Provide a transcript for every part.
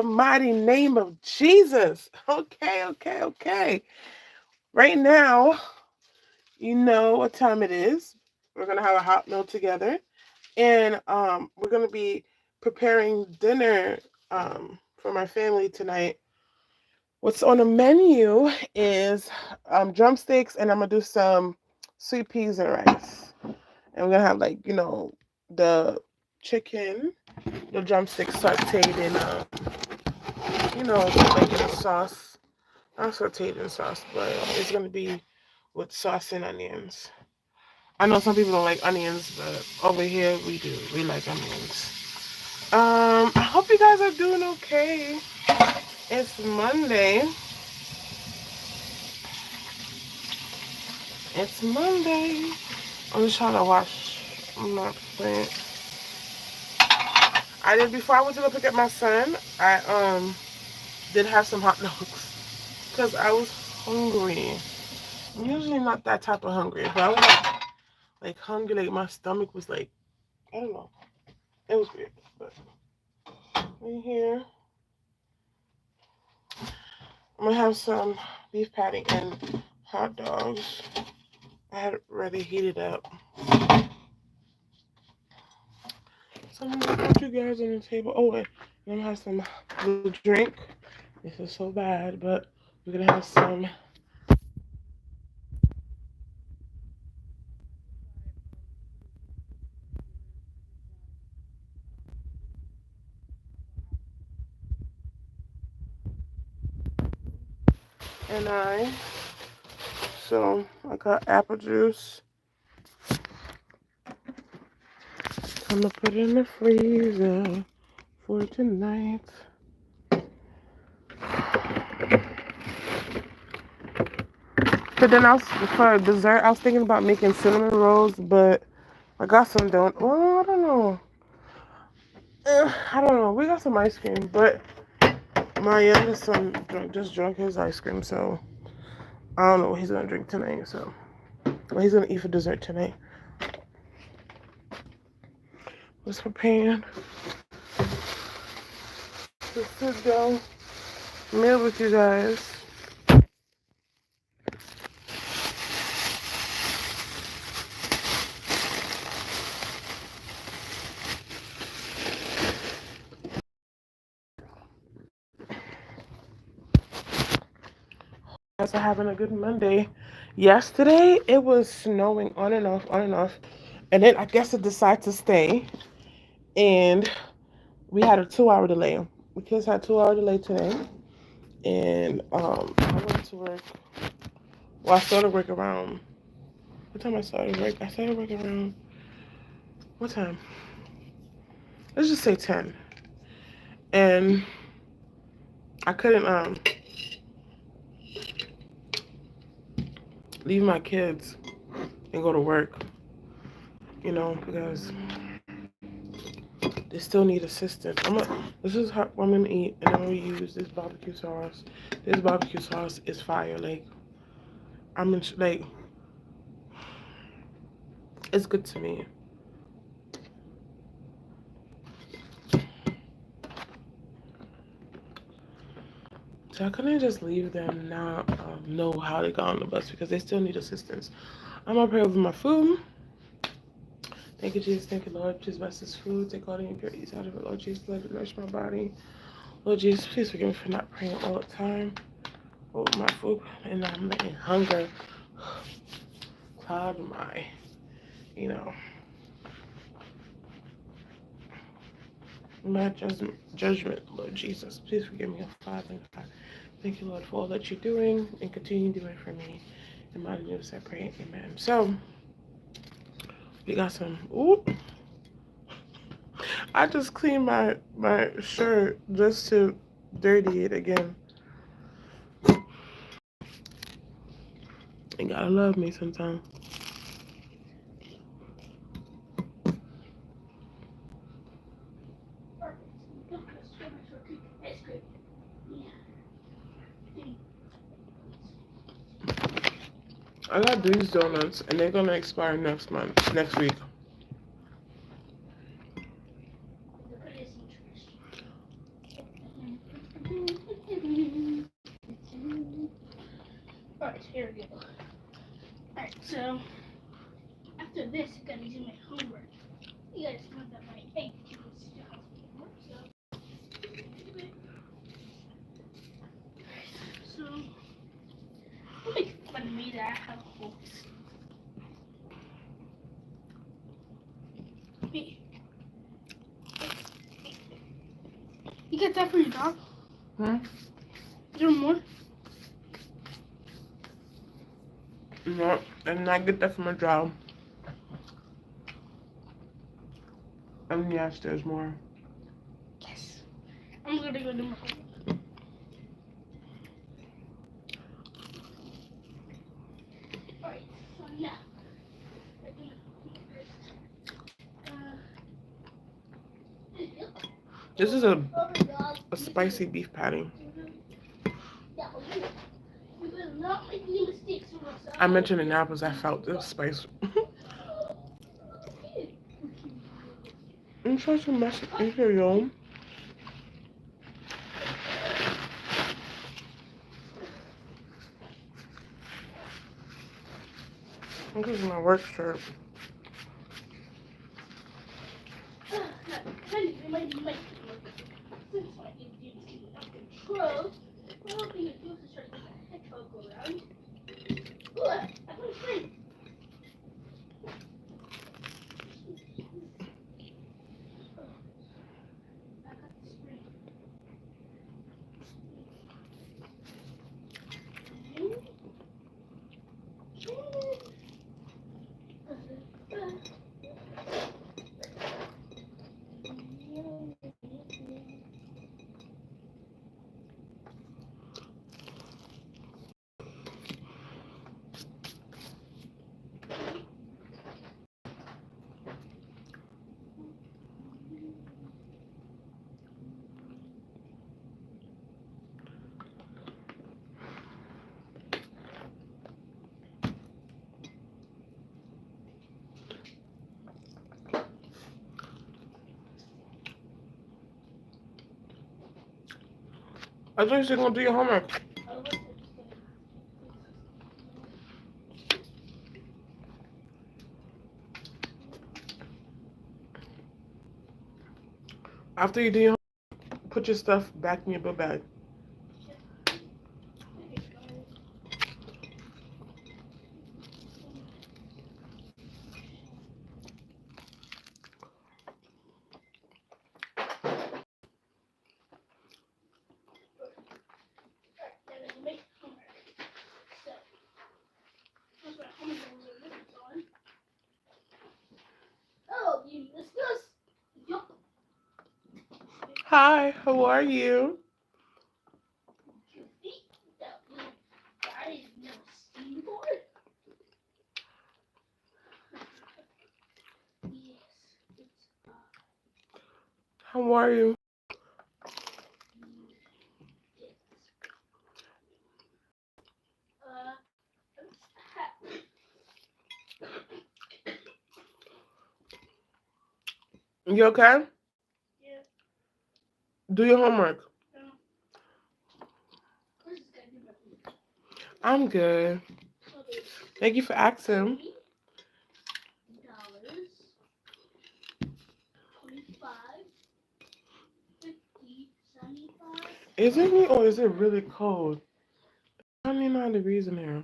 the mighty name of Jesus. Okay. Right now, you know what time it is. We're gonna have a hot meal together, and we're gonna be preparing dinner for my family tonight. What's on the menu is drumsticks, and I'm gonna do some sweet peas and rice. And we're gonna have like the chicken, the drumsticks sautéed in like in a sauce, not sautéed in sauce, but it's gonna be with sauce and onions. I know some people don't like onions, but over here we do. We like onions. I hope you guys are doing okay. It's Monday. It's Monday. I'm just trying to wash my plate. I did before I went to go pick up my son. I did have some hot dogs because I was hungry. I'm usually not that type of hungry, but I was like hungry. Like my stomach was like, I don't know. It was weird. But in here, I'm gonna have some beef patty and hot dogs. I had it ready heated up. So I'm gonna put you guys on the table. Oh wait, I'm gonna have some blue drink. This is so bad, but we're gonna have some. And I got apple juice. I'm gonna put it in the freezer for tonight. But then for dessert, I was thinking about making cinnamon rolls, but I got some don't. Well, I don't know. I don't know. We got some ice cream, but my youngest son just drunk his ice cream, so I don't know what he's gonna drink tonight. So what he's gonna eat for dessert tonight. Let's prepare to sit down, meal with you guys. Guys are having a good Monday. Yesterday it was snowing on and off, and then I guess it decided to stay, and we had a 2 hour delay. The kids had 2 hour delay today, and I went to work. Well, I started work around. What time I started work? I started work around what time? Let's just say 10, and I couldn't leave my kids and go to work, because they still need assistance. This is how I'm gonna eat, and I'm gonna use this barbecue sauce. This barbecue sauce is fire. Like like it's good to me. So I couldn't just leave them not know how they got on the bus because they still need assistance. I'm gonna pray over my food. Thank you, Jesus. Thank you, Lord. Please bless this food. Take all the impurities out of it, Lord Jesus. Let it nourish my body. Lord Jesus, please forgive me for not praying all the time over my food, and I'm letting hunger cloud my, you know, my judgment, Lord Jesus. Please forgive me, oh Father God. Thank you, Lord, for all that you're doing and continue doing for me. In my name, I pray, amen. So, we got some, ooh, I just cleaned my shirt just to dirty it again. You gotta love me sometimes. I got these donuts and they're gonna expire next week. Here we go. Alright, so after this, you gotta do my homework. You guys know that my egg was homework, so don't make fun of me that I have hopes. Hey. You get that for your dog? Hmm? Is there more? No, I did not get that from a job. And yes, there's more. Yes. I'm gonna go do my homework. Alright, so now. This is a spicy beef patty. I mentioned it now because I felt the spice. I'm trying to mess it here, y'all. This is my work shirt. I thought you were gonna do your homework. After you do your homework, put your stuff back in your book bag. Hi, how are you? How are you? You okay? Yeah. Do your homework. I'm good. Thank you for asking. Is it me or is it really cold? 99 degrees in here.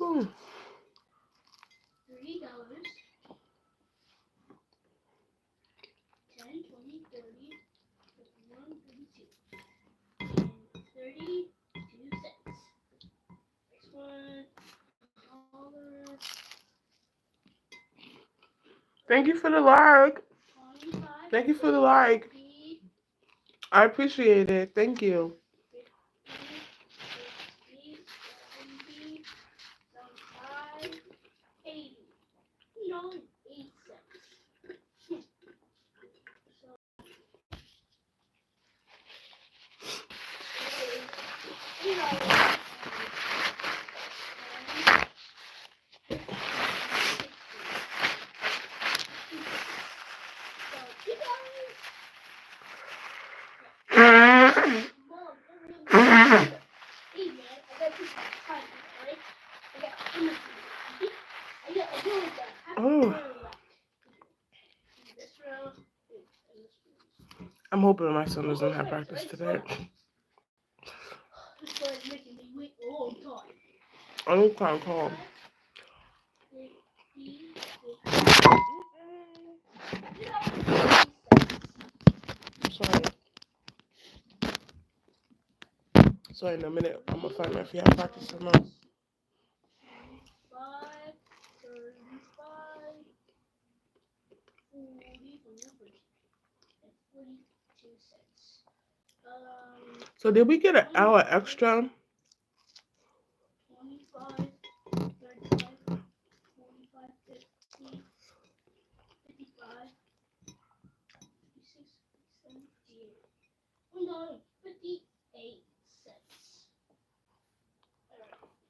Ooh. $30, 10, 20, 30, 51, 52, and 32 cents. Next one, $1. Thank you for the like. 25. Thank you for the like. 50, I appreciate it. Thank you. 50, 60, 70, 75, 80. No, hoping my son doesn't have practice today. This boy is making me wait a long time. I'm kind of cold. 50, Sorry. So in a minute, I'm gonna find out if you have practice or not. 25, 35, 40, 42 cents. So did we get an hour extra? 25, 35, 45, 50, 55, 56, 58. $1.58.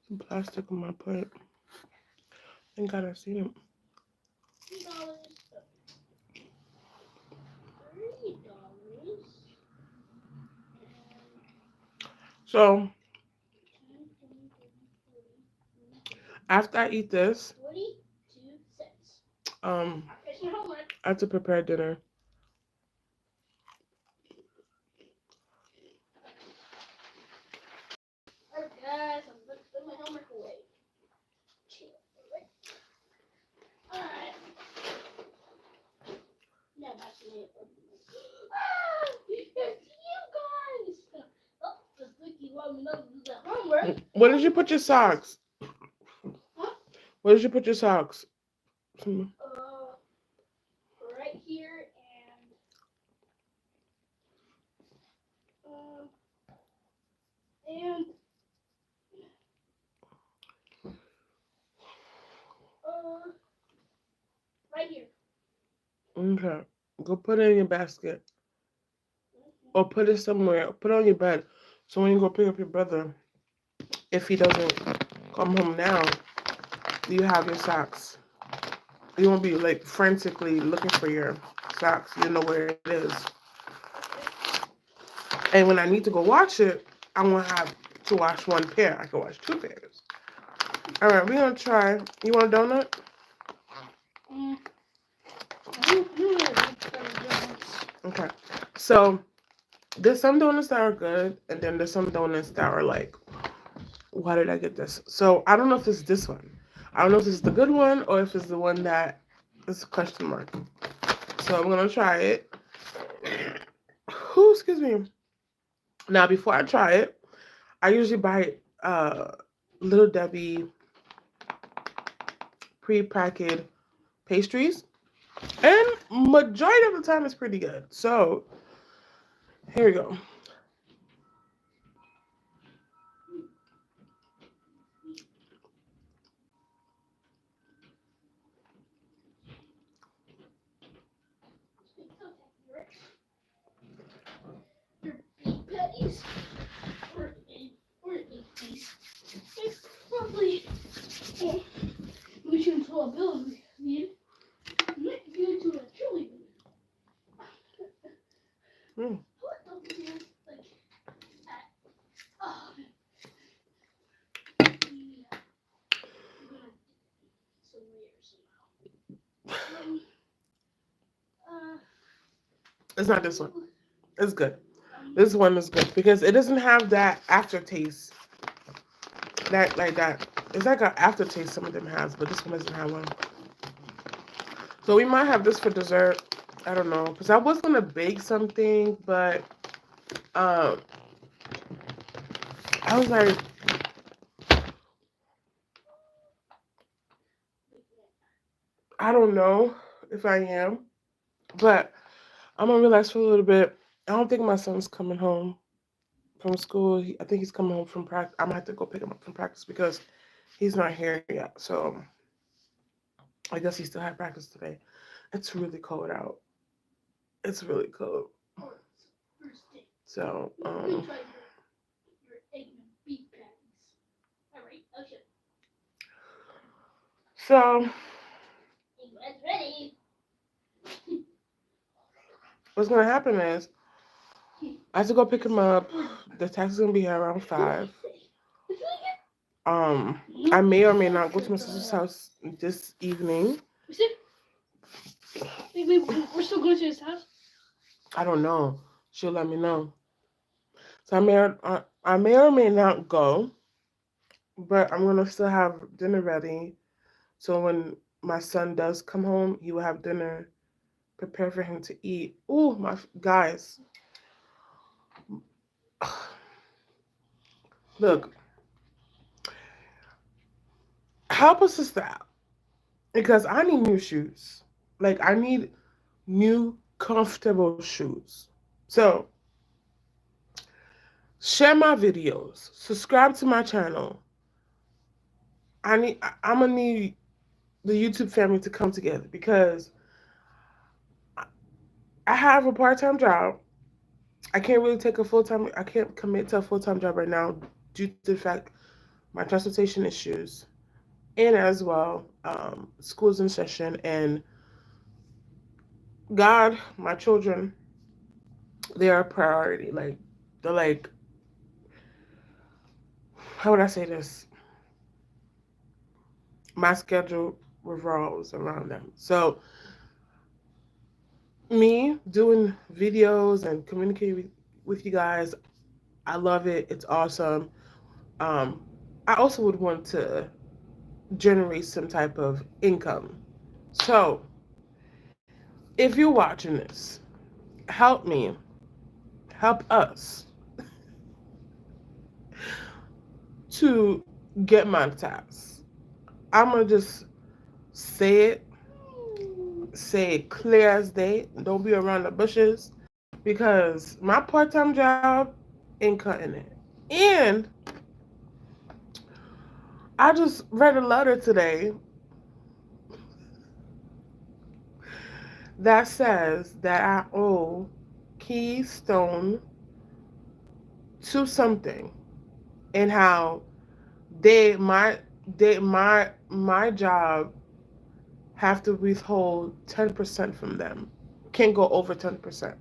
Some plastic on my plate. Thank God I seen it. $3, $30. So after I eat this, 42 cents. I Here's your homework. have to prepare dinner. Alright guys, I'm gonna put my homework away. Alright. Now back to me. It's you guys! Oh, the Slinky want me not to do the homework. Where did you put your socks? Huh? Where did you put your socks? Right here and right here. Okay. Go put it in your basket. Or put it somewhere. Put it on your bed. So when you go pick up your brother, if he doesn't come home now, you have your socks. You won't be like frantically looking for your socks. You know where it is. And when I need to go wash it, I won't have to wash one pair. I can wash two pairs. All right, we're gonna try. You want a donut? Okay. So there's some donuts that are good, and then there's some donuts that are like, why did I get this? So I don't know if it's this one. I don't know if it's the good one or if it's the one that is a question mark. So I'm gonna try it. Ooh, excuse me. Now before I try it, I usually buy Little Debbie pre-packaged pastries, and majority of the time it's pretty good. So here we go. Patties or probably we should tell a bill we might go to a chili. What the like It's not this one. It's good. This one is good because it doesn't have that aftertaste. That like that. It's like an aftertaste some of them has, but this one doesn't have one. So we might have this for dessert. I don't know, because I was gonna bake something, but I was like, I don't know if I am, but I'm gonna relax for a little bit. I don't think my son's coming home from school. I think he's coming home from practice. I'm gonna have to go pick him up from practice because he's not here yet. So I guess he still had practice today. It's really cold out. It's really cold. So your egg and beef patties. Alright, okay. So It's ready. what's gonna happen is I have to go pick him up. The taxi's gonna be here around 5. I may or may not go to my sister's house this evening. We're still going to his house? I don't know. she'll let me know. So I may or may not go, but I'm gonna still have dinner ready. So when my son does come home, he will have dinner prepared for him to eat. Oh, guys, look, help a sister out because I need new shoes. Like I need new comfortable shoes. So share my videos, subscribe to my channel. I'm gonna need the YouTube family to come together because I have a part-time job. I can't really take a full-time. I can't commit to a full-time job right now due to the fact my transportation issues and as well school's in session and God, my children, they are a priority. Like they're like, how would I say this? My schedule revolves around them. So me doing videos and communicating with you guys, I love it. It's awesome. Um, I also would want to generate some type of income. So if you're watching this, help me, help us to get monetized. I'm gonna just say it, say it clear as day. Don't be around the bushes because my part-time job ain't cutting it. And I just read a letter today that says that I owe Keystone to something and how my job have to withhold 10% from them. Can't go over 10%.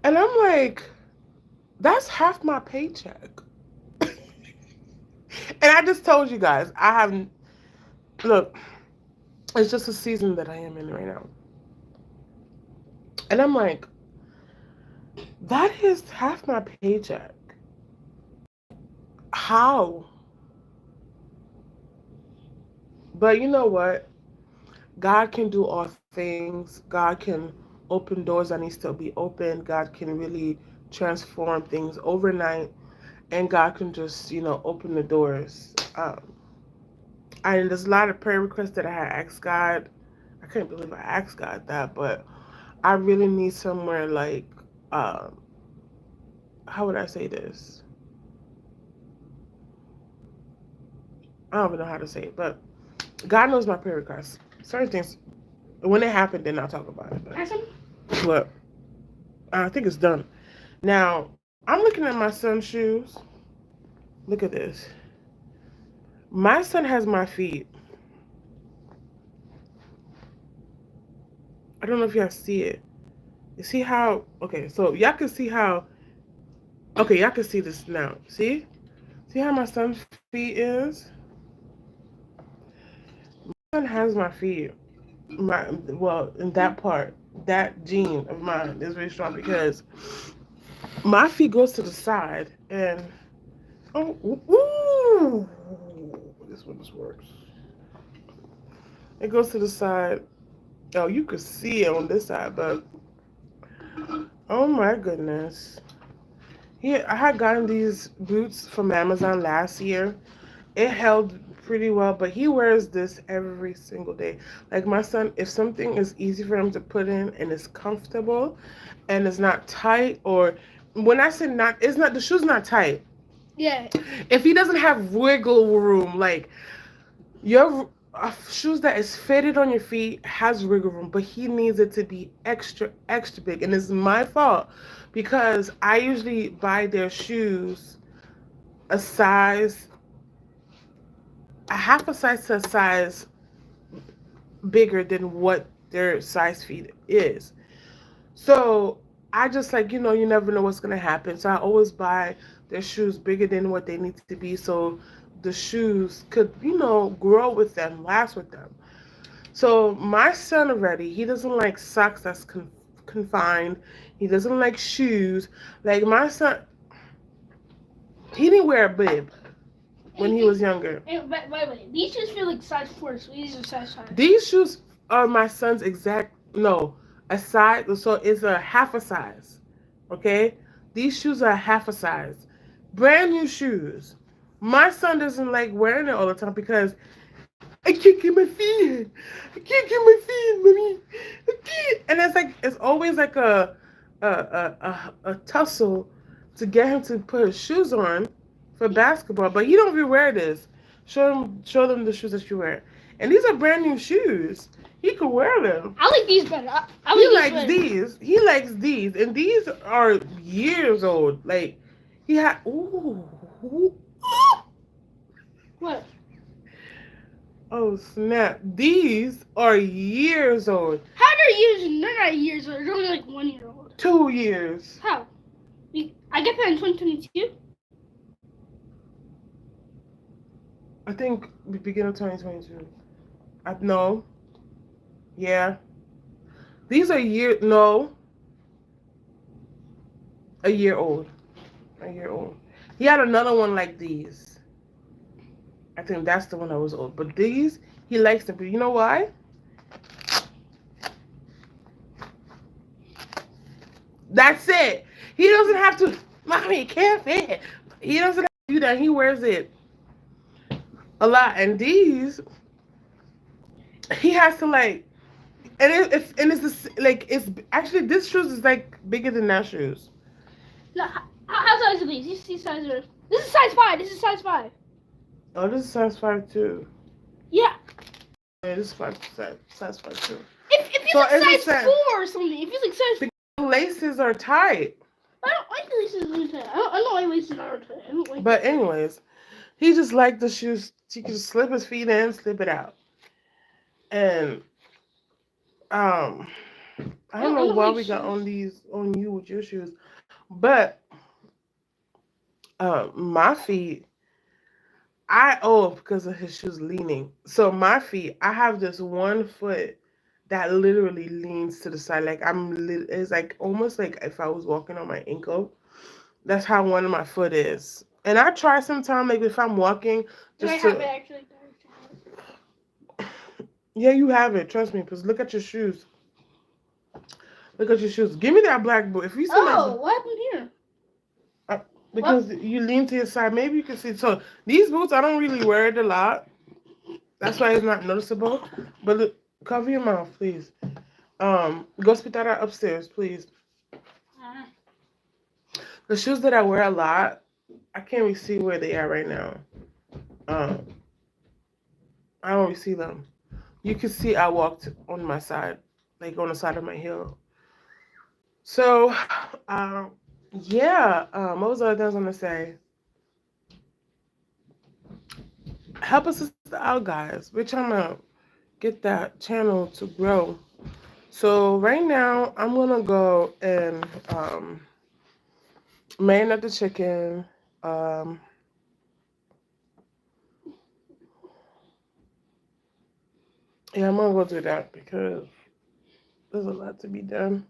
And I'm like, that's half my paycheck. And I just told you guys, I haven't look, it's just a season that I am in right now. And I'm like, that is half my paycheck. How? But you know what? God can do all things. God can open doors that need to be open. God can really transform things overnight. And God can just, open the doors. And there's a lot of prayer requests that I had asked God. I can't believe I asked God that, but I really need somewhere like, um, how would I say this? I don't even know how to say it, but God knows my prayer requests. Certain things, when it happened, then I'll talk about it. But I think it's done. Now, I'm looking at my son's shoes. Look at this. My son has my feet. I don't know if y'all see it. You see how, okay, so y'all can see how, okay, y'all can see this now. See? See how my son's feet is? My son has my feet. Well, in that part, that gene of mine is really strong because my feet goes to the side and, oh, ooh, this one just works. It goes to the side. Oh, you could see it on this side, but oh my goodness. I had gotten these boots from Amazon last year. It held pretty well, but he wears this every single day. Like my son, if something is easy for him to put in and it's comfortable and it's not tight, or when I say not, it's not, the shoe's not tight. Yeah. If he doesn't have wiggle room, like your shoes that is fitted on your feet has wiggle room, but he needs it to be extra, extra big. And it's my fault because I usually buy their shoes a size, a half a size to a size bigger than what their size feet is. So I just like, you never know what's going to happen. So I always buy their shoes bigger than what they need to be so the shoes could, grow with them, last with them. So my son already, he doesn't like socks that's confined. He doesn't like shoes. Like my son, he didn't wear a bib when he was younger. And by the way, these shoes feel like size 4, so these are size 5. These shoes are my son's exact no a size. So it's a half a size. Okay, these shoes are half a size. Brand new shoes. My son doesn't like wearing it all the time because I can't get my feet in. I can't get my feet in, mommy. I can't. And it's always like a tussle to get him to put his shoes on for basketball. But he don't even wear this. Show them the shoes that you wear. And these are brand new shoes. He could wear them. I like these better. I He like likes these better. these. He likes these. And these are years old. Like he had ooh. What? Oh snap! These are years old. How are years? They're not years old. They're only like 1 year old. 2 years. How? I get that in 2022. I think the beginning of 2022. No. Yeah. These are a year old. A year old. He had another one like these. I think that's the one that was old. But these, he likes them. But you know why? That's it. He doesn't have to. Mommy, it can't fit. He doesn't have to do that. He wears it a lot. And these, he has to like, it's actually this shoes is like bigger than that shoes. No, how size are these? These size are. This is size 5. This is size 5. Oh, this is size 5 too. Yeah. Yeah, this is size 5 too. It feels So like it's size the 4 or something. It feels like size. The laces are tight. I don't like laces like that. I don't like laces are tight. I don't like. But anyways, he just liked the shoes. He could just slip his feet in, slip it out. And I don't know why we got on you with your shoes, but my feet, because of his shoes leaning. So my feet, I have this one foot that literally leans to the side. Like it's like almost like if I was walking on my ankle. That's how one of my foot is. And I try sometimes, like if I'm walking, just I have it actually. Yeah, you have it. Trust me, because look at your shoes. Look at your shoes. Give me that black boot. If you see what happened here? because you lean to your side, maybe you can see. So these boots, I don't really wear it a lot. That's why it's not noticeable. But look, cover your mouth, please. Go spit that out upstairs, please. The shoes that I wear a lot, I can't really see where they are right now. I don't really see them. You can see I walked on my side, like on the side of my heel. So, yeah. What was the other thing I was gonna say? Help us sister out, guys. We're trying to get that channel to grow. So right now, I'm gonna go and marinate the chicken. Yeah, I'm gonna go do that because there's a lot to be done.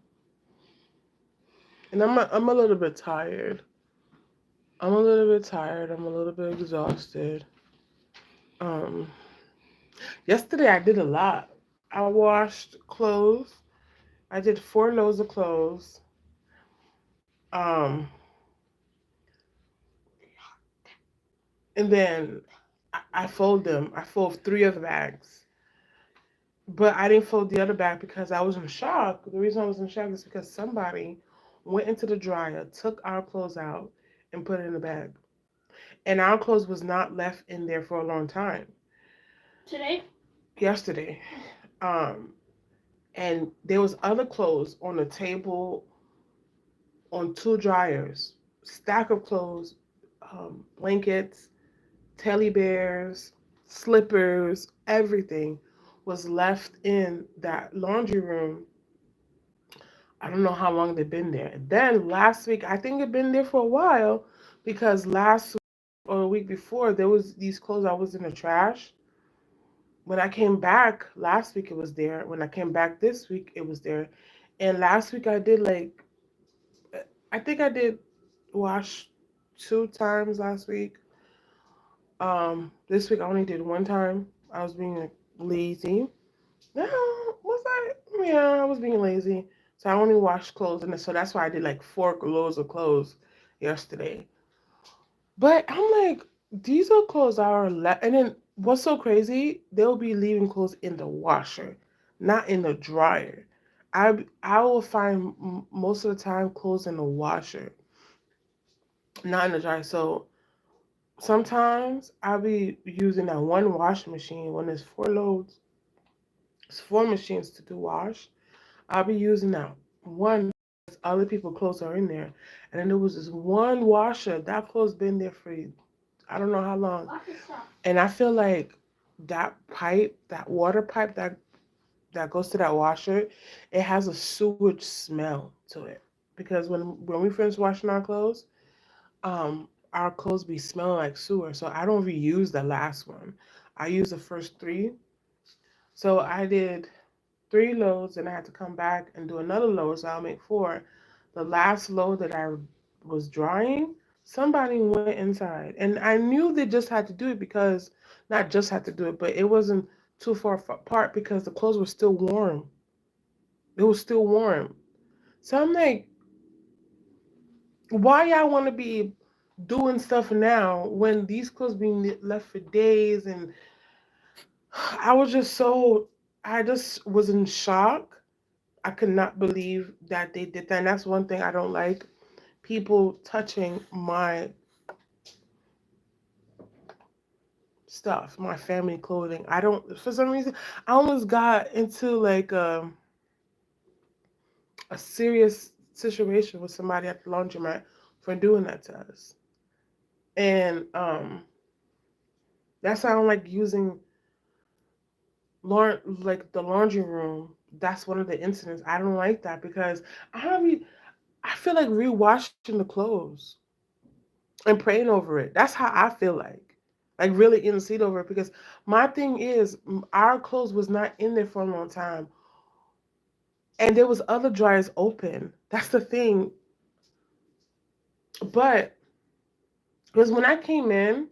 And I'm a little bit tired. I'm a little bit tired. I'm a little bit exhausted. Um, Yesterday I did a lot. I washed clothes. I did 4 loads of clothes. Um, and then I fold them. I fold 3 of the bags. But I didn't fold the other bag because I was in shock. The reason I was in shock is because somebody went into the dryer, took our clothes out, and put it in the bag. And our clothes was not left in there for a long time. Today? Yesterday. And there was other clothes on the table on 2 dryers. Stack of clothes, blankets, teddy bears, slippers, everything was left in that laundry room. I don't know how long they've been there. Then last week, I think it'd been there for a while because last week or the week before, there was these clothes that was in the trash. When I came back last week, it was there. When I came back this week, it was there. And last week I did like, I think I did wash 2 times last week. This week I only did 1 time. I was being like, lazy. No, was I? Yeah, I was being lazy. So I only washed clothes, and so that's why I did like 4 loads of clothes yesterday. But I'm like, these are clothes are and then what's so crazy? They'll be leaving clothes in the washer, not in the dryer. I will find most of the time clothes in the washer, not in the dryer. So sometimes I'll be using that one washing machine when there's 4 loads. It's 4 machines to do wash. I'll be using that one. Other people clothes are in there, and then there was this one washer that clothes been there for I don't know how long. Lots of stuff. And I feel like that pipe, that water pipe that goes to that washer, it has a sewage smell to it. Because when we finish washing our clothes be smelling like sewer. So I don't reuse the last one. I use the first 3. So I did 3 loads, and I had to come back and do another load, so I'll make 4. The last load that I was drying, somebody went inside, and I knew they just had to do it because, not just had to do it, but it wasn't too far apart because the clothes were still warm. It was still warm. So I'm like, why y'all want to be doing stuff now when these clothes being left for days? And I was just so, I just was in shock. I could not believe that they did that. And that's one thing I don't like. People touching my stuff, my family clothing. I don't, for some reason, I almost got into like a serious situation with somebody at the laundromat for doing that to us. And that's why I don't like using like the laundry room. That's one of the incidents. I don't like that because I don't re- I feel like rewashing the clothes and praying over it. That's how I feel like really in the seat over it. Because my thing is, our clothes was not in there for a long time, and there was other dryers open. That's the thing. But because when I came in,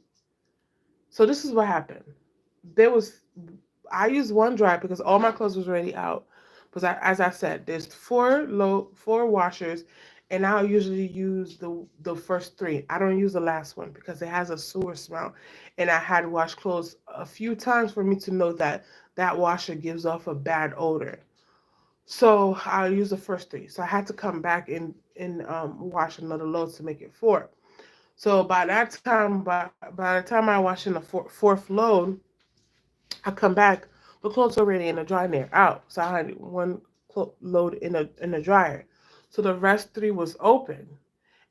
so this is what happened. There was I used one dryer because all my clothes was already out. Because as I said, there's 4 washers, and I usually use the first 3. I don't use the last one because it has a sewer smell, and I had washed clothes a few times for me to know that that washer gives off a bad odor. So I use the first 3. So I had to come back and wash another load to make it 4. So by the time I wash in the fourth load, I come back, the clothes already in the dryer and they're out. So I had one load in the dryer. So the rest 3 was open.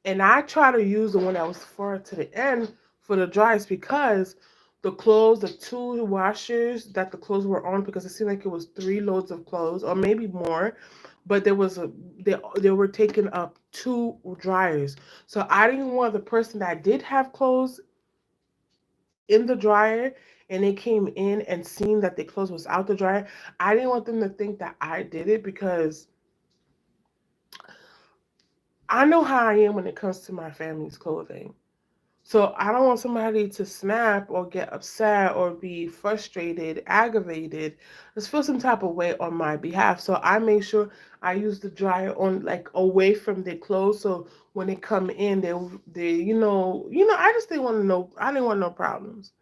And I try to use the one that was far to the end for the dryers because the clothes, the 2 washers that the clothes were on, because it seemed like it was 3 loads of clothes or maybe more, but they were taking up 2 dryers. So I didn't want the person that did have clothes in the dryer and they came in and seen that their clothes was out the dryer. I didn't want them to think that I did it because I know how I am when it comes to my family's clothing. So I don't want somebody to snap or get upset or be frustrated, aggravated, just feel some type of way on my behalf. So I make sure I use the dryer on like away from their clothes. So when they come in, they I just didn't want to know. I didn't want no problems.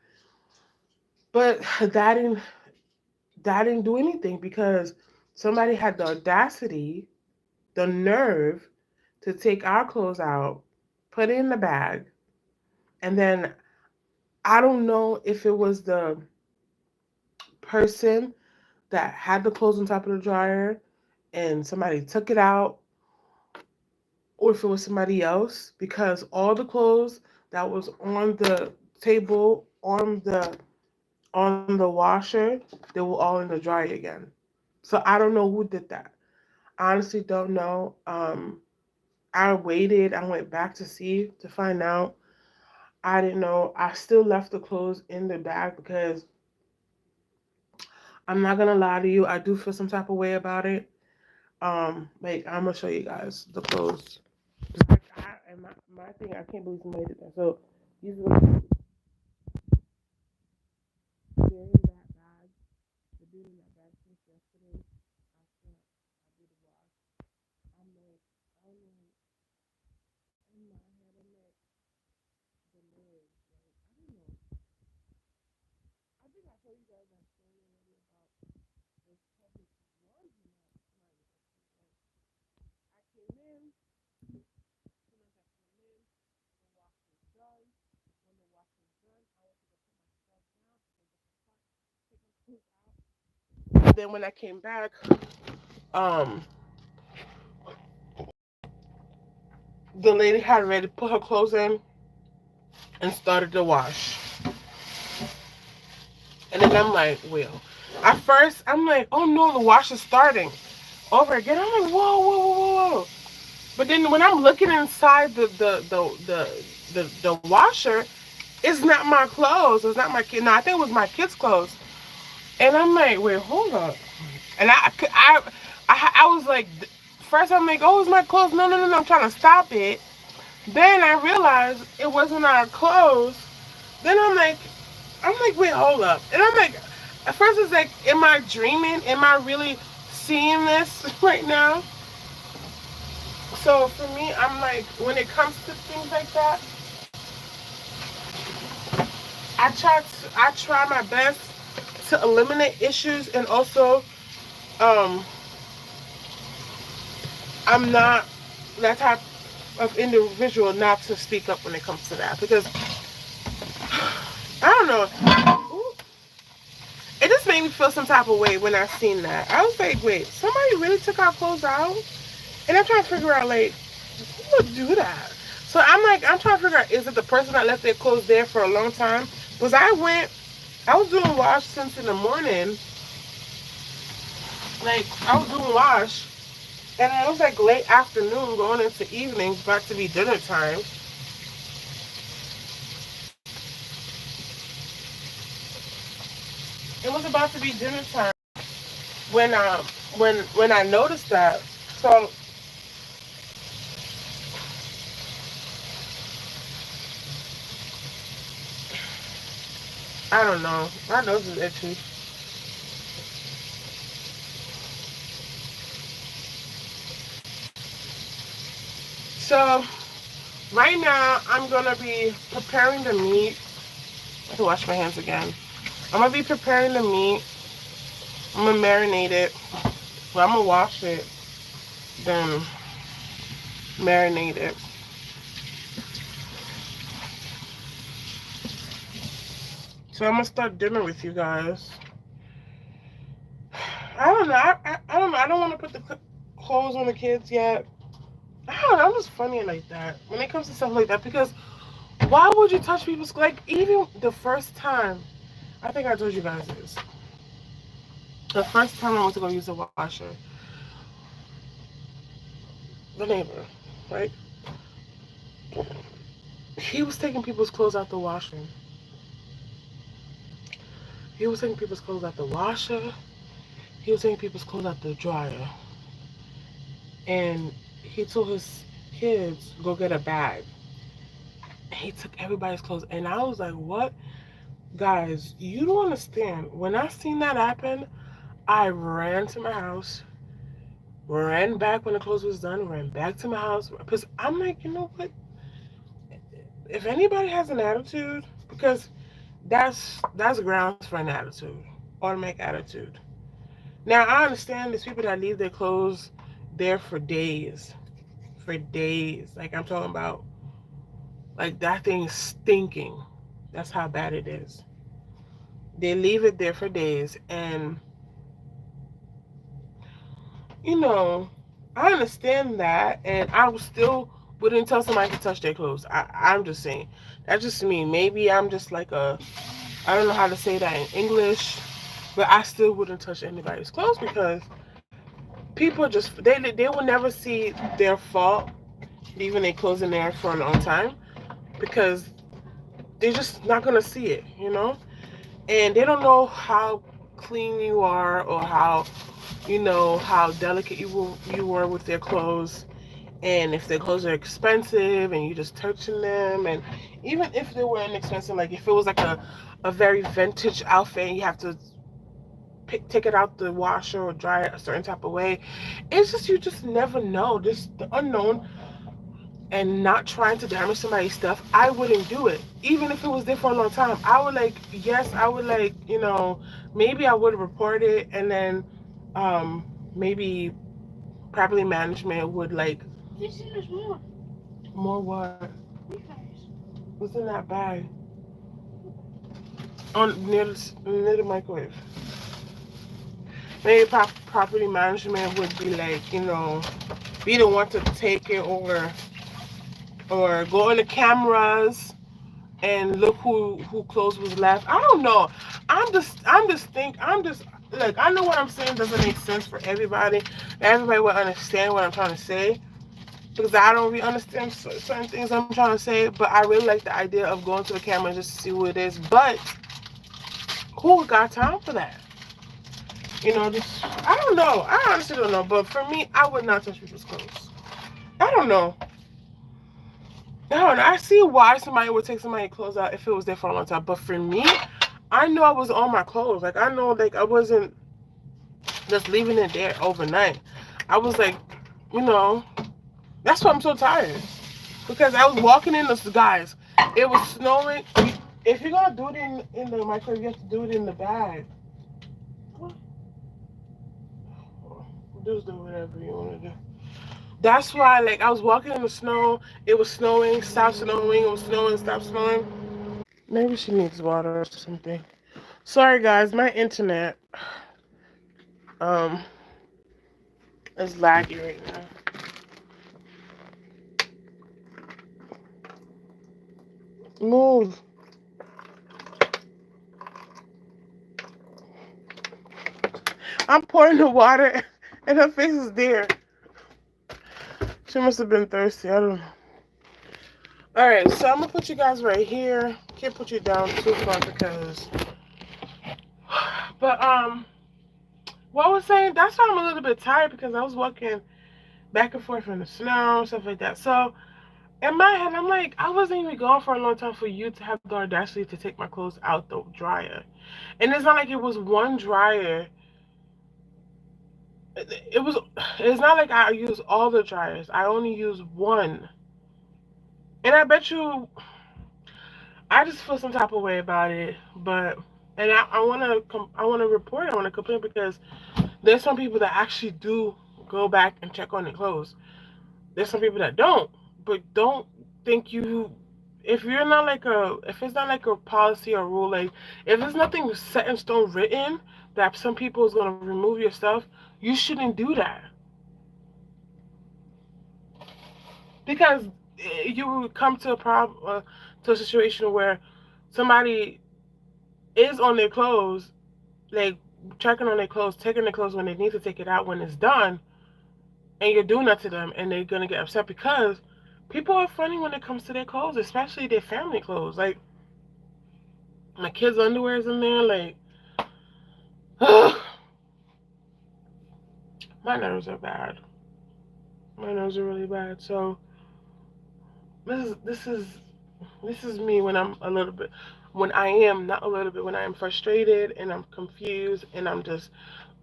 But that didn't do anything because somebody had the audacity, the nerve to take our clothes out, put it in the bag, and then I don't know if it was the person that had the clothes on top of the dryer and somebody took it out, or if it was somebody else, because all the clothes that was on the table on the washer, they were all in the dryer again. So I don't know who did that. I honestly don't know. I waited. I went back to see to find out. I didn't know. I still left the clothes in the bag because I'm not gonna lie to you. I do feel some type of way about it. Like I'm gonna show you guys the clothes. And my thing, I can't believe somebody did that. So these are the in that bag. They've been in that bag since yesterday. I did the wash. I'm like, I don't know, in my head, I'm like, the Lord, like, I don't know. I think I told you guys that story already about this public laundry mat. I came in, as soon as I came in, the wash was done. When the wash was done, I went to go put my stuff down to go get the pot, take my clothes out. Then when I came back, um, the lady had already put her clothes in and started the wash. And then I'm like, well, at first I'm like, oh no, the wash is starting over again. I'm like, whoa, whoa, whoa, whoa, whoa. But then when I'm looking inside the washer, it's not my clothes. It's not my kid. No, I think it was my kid's clothes. And I'm like, wait, hold up. And I was like, first I'm like, oh, it's my clothes. No, no, no, no. I'm trying to stop it. Then I realized it wasn't our clothes. Then I'm like, wait, hold up. And I'm like, at first it's like, am I dreaming? Am I really seeing this right now? So for me, I'm like, when it comes to things like that, I try my best to eliminate issues, and also, um, I'm not that type of individual not to speak up when it comes to that, because I don't know. Ooh, it just made me feel some type of way when I seen that. I was like, wait, somebody really took our clothes out? And I'm trying to figure out, like, who would do that? So I'm trying to figure out, is it the person that left their clothes there for a long time? Because I was doing wash since in the morning. Like, I was doing wash, and it was like late afternoon going into evenings, about to be dinner time. It was about to be dinner time when when I noticed that. So I don't know. My nose is itchy. So right now I'm gonna be preparing the meat. I have to wash my hands again. I'm gonna be preparing the meat. I'm gonna marinate it. Well, I'm gonna wash it, then marinate it. So I'm gonna start dinner with you guys. I don't know. I don't know. I don't want to put the clothes on the kids yet. I don't know. I'm just funny like that when it comes to stuff like that, because why would you touch people's, like, even the first time? I think I told you guys this. The first time I went to go use the washer, the neighbor, right? He was taking people's clothes out the washer. He was taking people's clothes out the washer. He was taking people's clothes out the dryer. And he told his kids, go get a bag. He took everybody's clothes. And I was like, what? Guys, you don't understand. When I seen that happen, I ran to my house, ran back when the clothes was done, ran back to my house. Because I'm like, you know what? If anybody has an attitude, because that's grounds for an attitude, automatic attitude. Now I understand there's people that leave their clothes there for days. Like I'm talking about, like that thing stinking. That's how bad it is. They leave it there for days, and you know, I understand that, and I still wouldn't tell somebody to touch their clothes. I'm just saying, that's just me. Maybe I'm just like I don't know how to say that in English, but I still wouldn't touch anybody's clothes, because people just they will never see their fault leaving their clothes in there for a long time, because they're just not gonna see it, and they don't know how clean you are, or how you know, how delicate you were with their clothes, and if their clothes are expensive and you just touching them, and even if they were inexpensive, like if it was like a very vintage outfit and you have to take it out the washer or dry it a certain type of way, it's just you just never know, just the unknown. And not trying to damage somebody's stuff, I wouldn't do it. Even if it was there for a long time, I would like, yes, I would like, you know, maybe I would report it, and then maybe property management would like, Listen, there's more. more what? Refires. What's in that bag? On near the microwave. Maybe property management would be like, you know, be the one to take it, or go on the cameras and look who clothes was left. I don't know. I'm just like, I know what I'm saying doesn't make sense for everybody. Everybody will understand what I'm trying to say, because I don't really understand certain things I'm trying to say. But I really like the idea of going to the camera just to see who it is. But who got time for that? You know, just, I don't know. I honestly don't know. But for me, I would not touch people's clothes. I don't know. I don't know. I see why somebody would take somebody's clothes out if it was there for a long time. But for me, I know I was on my clothes. Like, I know, like, I wasn't just leaving it there overnight. I was like, you know, that's why I'm so tired. Because I was walking in the, guys, it was snowing. If you're gonna do it in the microwave, you have to do it in the bag. Just do whatever you want to do. That's why, like, I was walking in the snow. It was snowing, stopped snowing. It was snowing, stopped snowing. Maybe she needs water or something. Sorry, guys, my internet um is laggy right now. Move. I'm pouring the water, and her face is there. She must have been thirsty. I don't know. All right, so I'm gonna put you guys right here. Can't put you down too far because. But what I was saying, that's why I'm a little bit tired, because I was walking back and forth in the snow and stuff like that. So in my head, I'm like, I wasn't even gone for a long time for you to have the audacity to take my clothes out the dryer. And it's not like it was one dryer. It was. It's not like I use all the dryers. I only use one. And I bet you, I just feel some type of way about it. But and I wanna report. I wanna complain, because there's some people that actually do go back and check on their clothes. There's some people that don't. But don't think you. If it's not like a policy or rule, like if there's nothing set in stone written that some people is gonna remove your stuff, you shouldn't do that, because you will come to a problem, to a situation where somebody is on their clothes, like checking on their clothes, taking their clothes when they need to take it out when it's done, and you're doing that to them, and they're gonna get upset because people are funny when it comes to their clothes, especially their family clothes. Like my kids' underwear is in there. Like, my nerves are bad. My nerves are really bad. So this is this is this is me when I'm a little bit, when I am not a little bit, when I am frustrated and I'm confused and I'm just,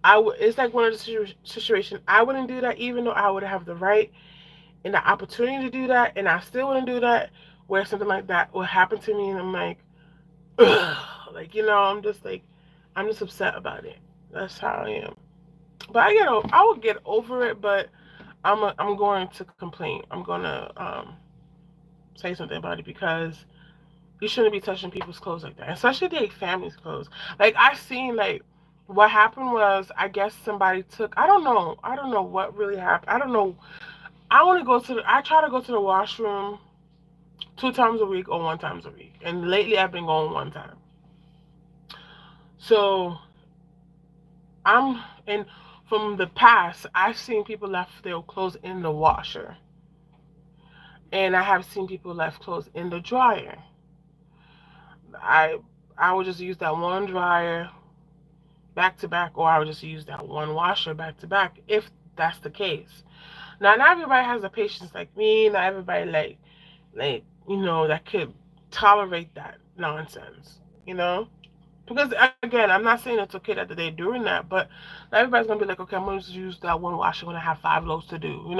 it's like one of the situation. I wouldn't do that, even though I would have the right and the opportunity to do that, and I still wouldn't do that. Where something like that will happen to me, and I'm like, ugh, like, you know, I'm just like, I'm just upset about it. That's how I am. But I will get over it. But I'm going to complain. I'm gonna say something about it, because you shouldn't be touching people's clothes like that, especially their family's clothes. Like, I seen, like, what happened was, I guess somebody took, I don't know what really happened. I don't know. I try to go to the washroom 2 times a week or 1 times a week, and lately I've been going 1 time. So I'm and from the past, I've seen people left their clothes in the washer, and I have seen people left clothes in the dryer. I I would just use that one dryer, back to back, or I would just use that one washer back to back if that's the case. Now, not everybody has the patience like me. Not everybody that could tolerate that nonsense. Because again, I'm not saying it's okay that they're doing that, but not everybody's gonna be like, okay, I'm gonna just use that one washer when I have 5 loads to do.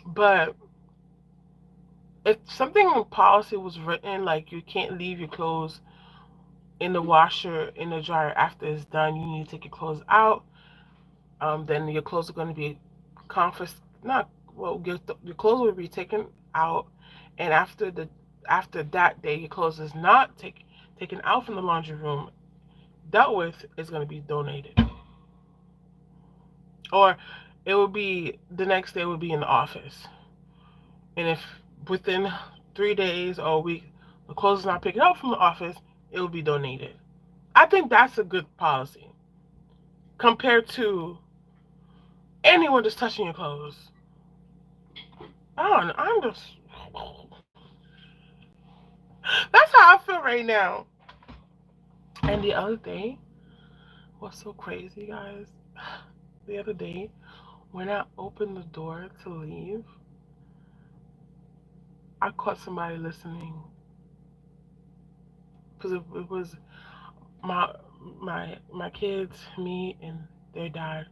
But if something in policy was written like you can't leave your clothes in the washer in the dryer after it's done, you need to take your clothes out. Then your clothes are going to be not well. Your clothes will be taken out, and after that day, your clothes is not taken out from the laundry room, dealt with, is going to be donated, or it will be the next day will be in the office, and if within 3 days or a week the clothes is not picked up from the office, it will be donated. I think that's a good policy compared to anyone just touching your clothes. I don't know. I'm just. That's how I feel right now. And the other day was so crazy, guys. The other day, when I opened the door to leave, I caught somebody listening because it was my my kids, me, and their dad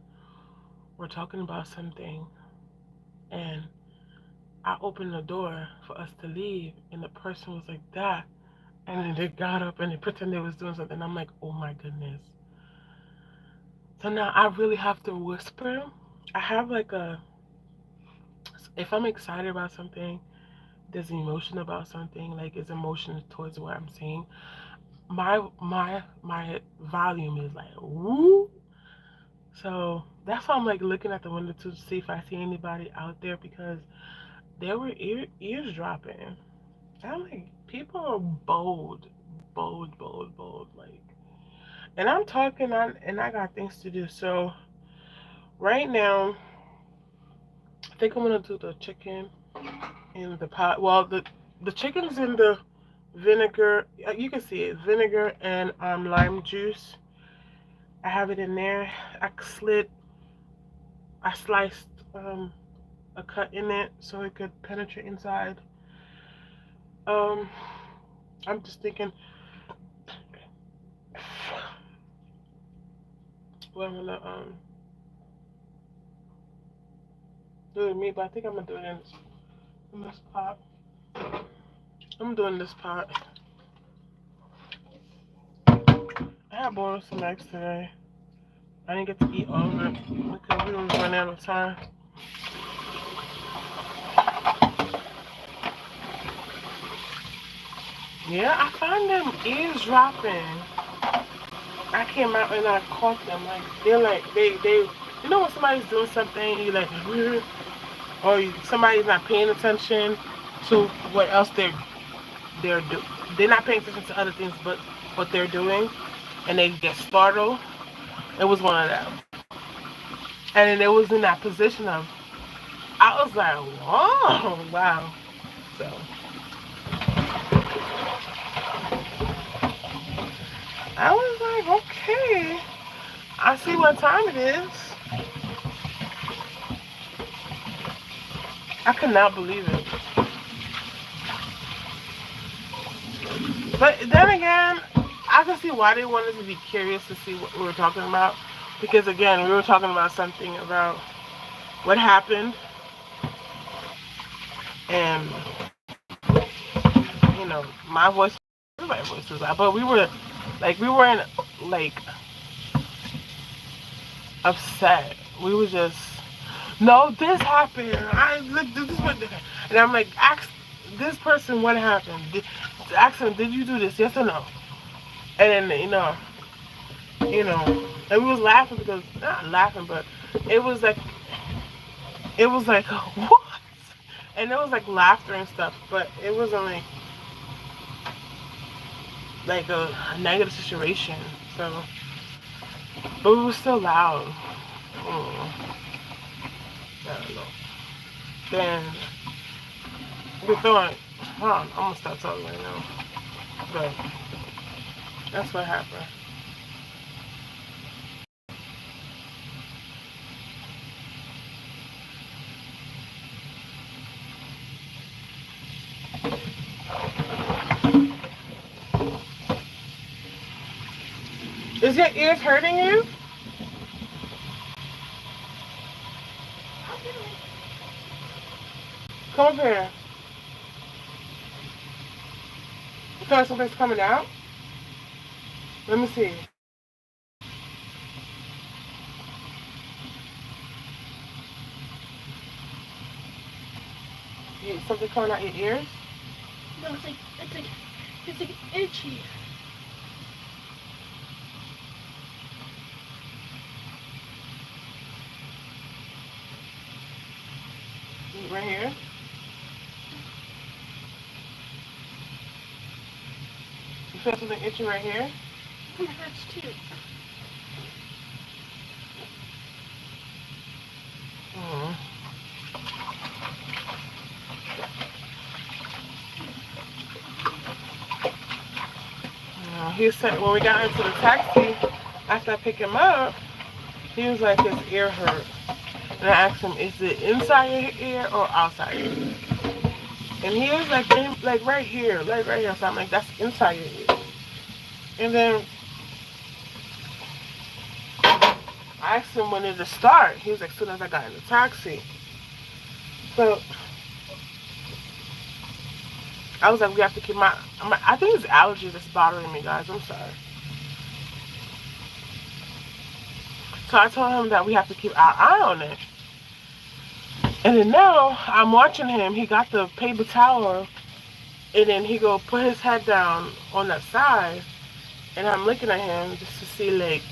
were talking about something, and I opened the door for us to leave, and the person was like that, and then they got up and they pretended they was doing something. I'm like, oh my goodness. So now I really have to whisper. I have like if I'm excited about something, there's emotion about something, like it's emotion towards what I'm saying. My volume is like woo. So that's why I'm like looking at the window to see if I see anybody out there because there were eavesdropping. I'm like, people are bold, bold, bold, bold. Like, and I'm talking on, and I got things to do. So right now, I think I'm gonna do the chicken in the pot. Well, the chicken's in the vinegar. You can see it, vinegar and lime juice. I have it in there. I sliced a cut in it so it could penetrate inside. Um, I'm just thinking what I'm gonna do with me, but I think I'm gonna do it in this pot. I'm doing this pot. I had boiled some eggs today. I didn't get to eat all of it because we was running out of time. Yeah, I found them eavesdropping. I came out and I caught them. Like they're like they you know when somebody's doing something, you like or somebody's not paying attention to what else they're do they're not paying attention to other things but what they're doing, and they get startled. It was one of them, and then it was in that position of I was like, whoa, wow. So I was like, okay, I see what time it is. I could not believe it. But then again, I can see why they wanted to be curious to see what we were talking about. Because again, we were talking about something about what happened and my voice, everybody's voice was loud, but we weren't like upset. We were just, no, this happened. This is what, and I'm like, ask this person what happened. Ask them, did you do this? Yes or no? And then and we was laughing because not laughing, but it was like what? And it was like laughter and stuff, but it wasn't like a negative situation. So, but we were still loud. I don't know. Then we thought, I'm gonna stop talking right now. But that's what happened. Is your ears hurting you? I'll do it. Come up here. You feel like something's coming out? Let me see. Something coming out your ears? No, it's like itchy. Right here? You feel something itchy right here? It hurts too. Mm. He said when we got into the taxi, after I picked him up, he was like his ear hurt. And I asked him, is it inside your ear or outside your ear? And he was like, like right here, like right here. So I'm like, that's inside your ear. And then I asked him when did it start. He was like, as soon as I got in the taxi. So I was like, we have to keep I think it's allergies that's bothering me, guys. I'm sorry. So I told him that we have to keep our eye on it. And then now I'm watching him. He got the paper towel, and then he go put his head down on that side, and I'm looking at him just to see like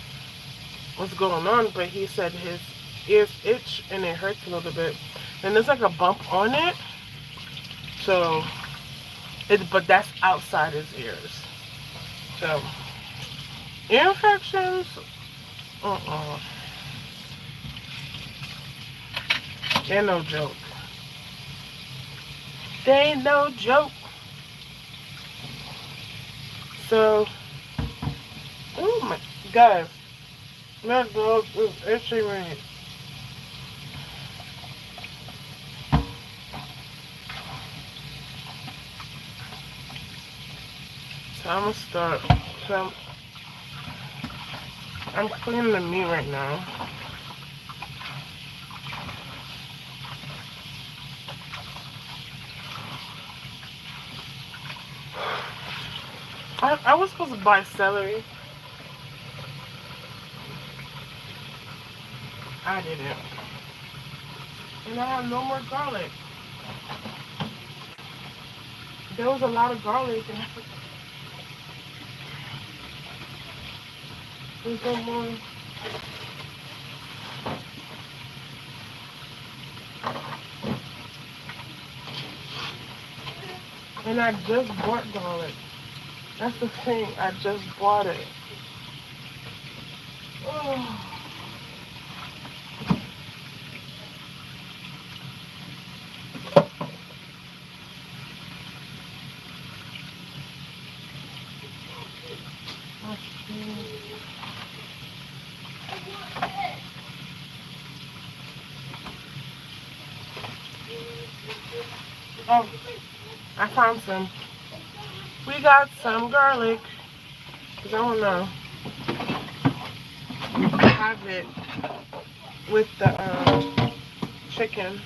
what's going on. But he said his ears itch and it hurts a little bit, and there's like a bump on it. So but that's outside his ears. So ear infections, they're no joke. They ain't no joke. So, oh my, guys, that dog is itching me. So I'm gonna start. So I'm cleaning the meat right now. I was supposed to buy celery. I didn't. And I have no more garlic. There was a lot of garlic and there's no more. And I just bought garlic. That's the thing. I just bought it. Oh. Oh, I found some. We got some garlic. Because I want to have it with the chicken.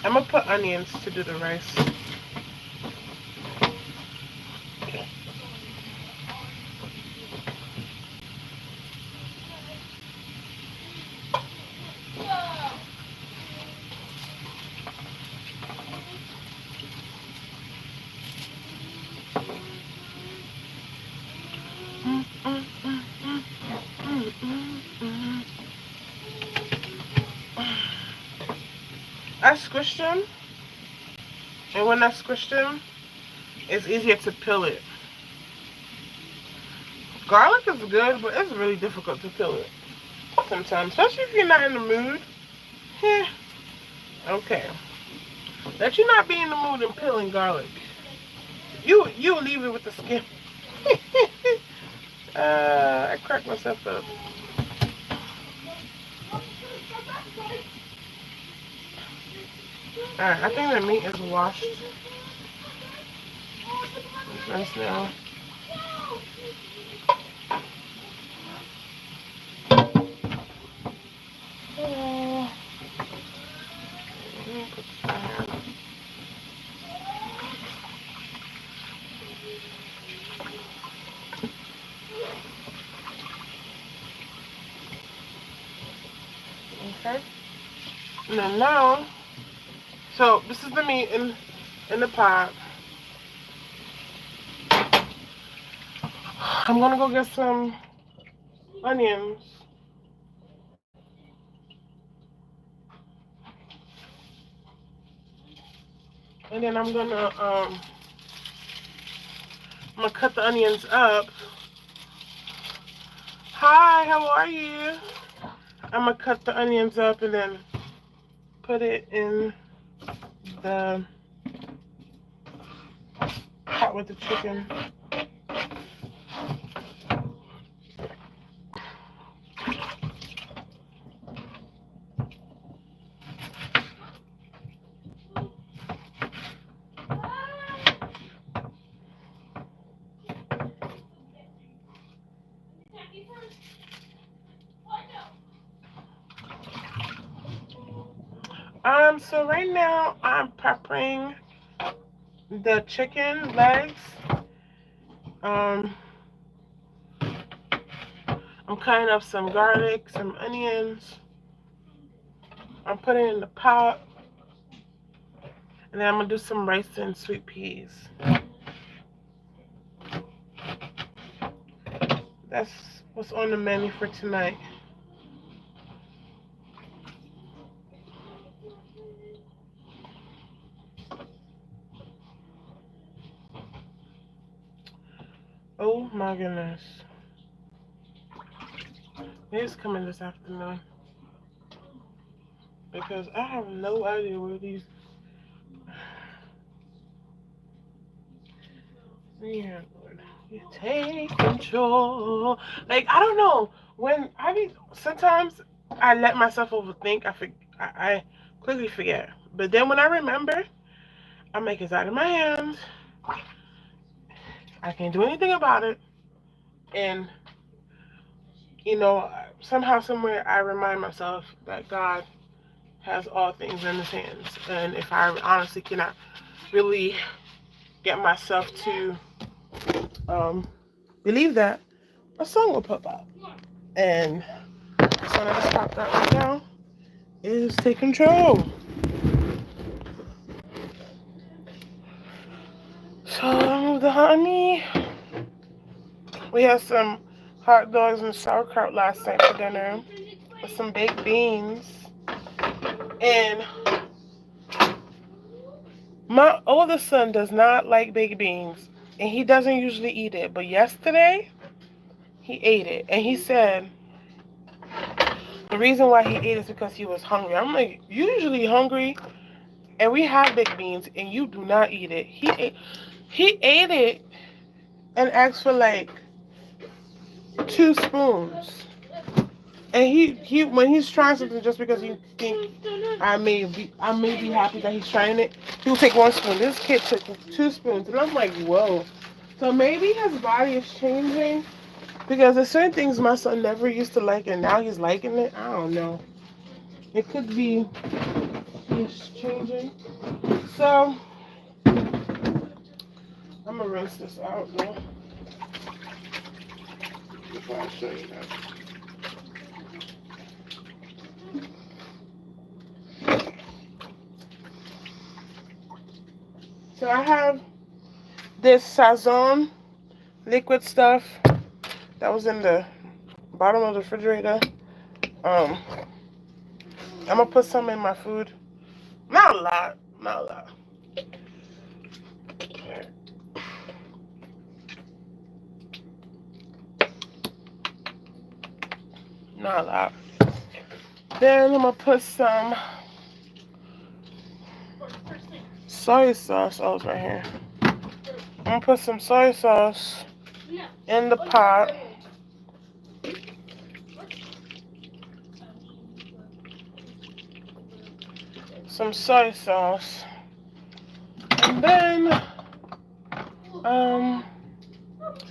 I'm going to put onions to do the rice. I squished them, and when I squished them, it's easier to peel it. Garlic is good, but it's really difficult to peel it sometimes, especially if you're not in the mood. Yeah, okay. Let you not be in the mood and peeling garlic. You leave it with the skin. I cracked myself up. Alright, I think the meat is washed. It's nice now. Okay. And then now, so this is the meat in the pot. I'm gonna go get some onions. And then I'm gonna cut the onions up. Hi, how are you? I'm gonna cut the onions up and then put it in the pot with the chicken. So right now I'm prepping the chicken legs. I'm cutting up some garlic, some onions. I'm putting it in the pot. And then I'm gonna do some rice and sweet peas. That's what's on the menu for tonight. Oh my goodness. He's coming this afternoon. Because I have no idea where these. Yeah, Lord. You take control. Like, I don't know. When I be. Sometimes I let myself overthink. I quickly forget. But then when I remember, I make it out of my hands. I can't do anything about it. And, somehow, somewhere, I remind myself that God has all things in his hands. And if I honestly cannot really get myself to believe that, a song will pop up. And the song that just popped out right now is Take Control. So the honey, we had some hot dogs and sauerkraut last night for dinner with some baked beans. And my oldest son does not like baked beans, and he doesn't usually eat it. But yesterday, he ate it, and he said the reason why he ate it is because he was hungry. I'm like, you usually hungry, and we have baked beans, and you do not eat it. He ate it and asked for like 2 spoons. And he when he's trying something just because he think I may be happy that he's trying it, he'll take 1 spoon. This kid took 2 spoons, and I'm like, whoa. So maybe his body is changing because there's certain things my son never used to like, and now he's liking it. I don't know. It could be he's changing. So I'm gonna rinse this out though before I show you that. So I have this Sazon liquid stuff that was in the bottom of the refrigerator. I'm gonna put some in my food. Not a lot. Not a lot. Not a lot. Then I'm gonna put some soy sauce. Oh, it's right here. I'm gonna put some soy sauce in the pot. Some soy sauce. And then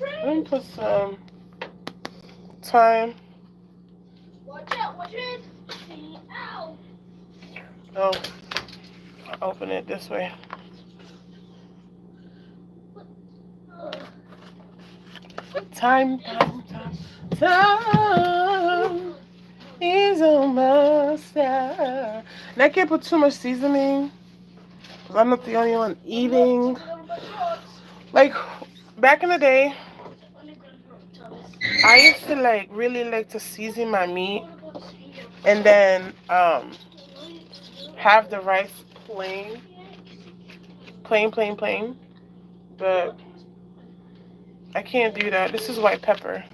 Let me put some thyme. Watch out, watch it. Ow. Oh, I'll open it this way. Time is almost there. And I can't put too much seasoning because I'm not the only one eating. Like, back in the day, I used to really like to season my meat and then have the rice plain. But I can't do that. This is white pepper.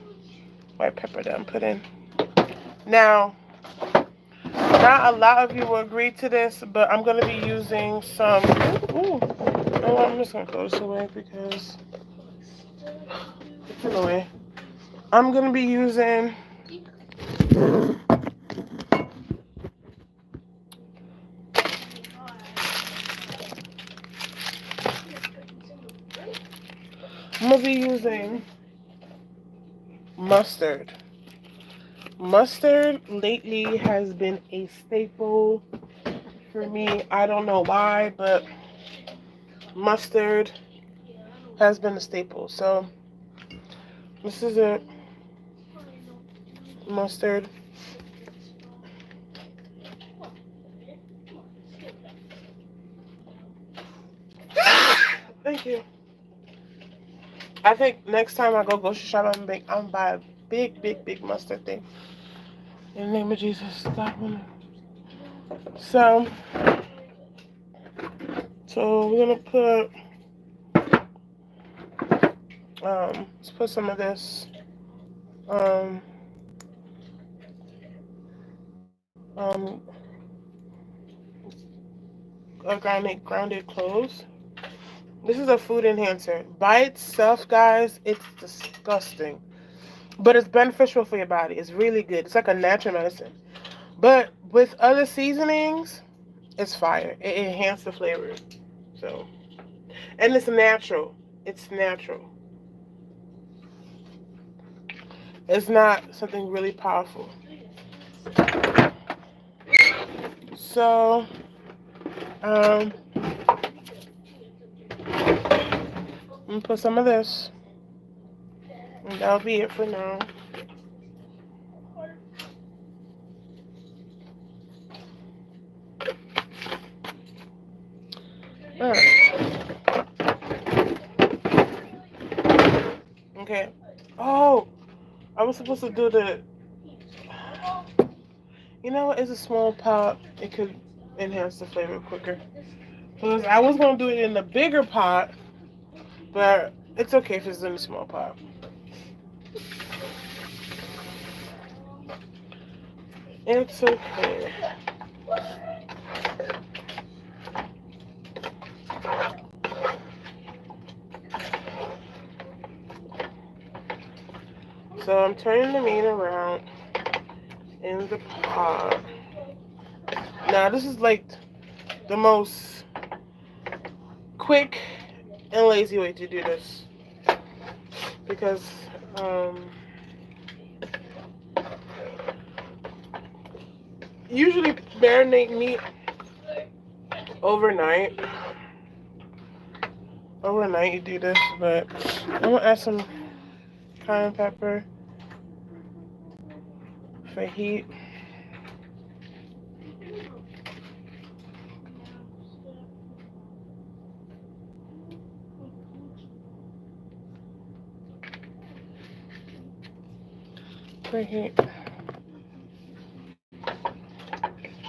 White pepper that I'm putting. Now, not a lot of you will agree to this, but I'm going to be using some... Ooh. Oh, I'm just going to close this away because it's in the way. I'm going to be using... mustard. Mustard lately has been a staple for me. I don't know why, but mustard has been a staple. So this is it. Mustard. Thank you. I think next time I go grocery shop, I'm gonna buy a big mustard thing. In the name of Jesus, God willing. So we're gonna put let's put some of this grounded cloves. This is a food enhancer. By itself, guys, it's disgusting. But it's beneficial for your body. It's really good. It's like a natural medicine. But with other seasonings, it's fire. It enhances the flavor. So, and it's natural. It's natural. It's not something really powerful. So, I'm gonna put some of this. And that'll be it for now. Alright. Okay. Oh, I was supposed to do the... You know what? It's a small pot. It could enhance the flavor quicker. Because I was going to do it in the bigger pot, but it's okay if it's in a small pot. It's okay. So I'm turning the meat around in the pot. Now this is like the most quick and lazy way to do this. Because usually marinate meat overnight. Overnight you do this, but I'm gonna add some cayenne pepper for heat. For heat.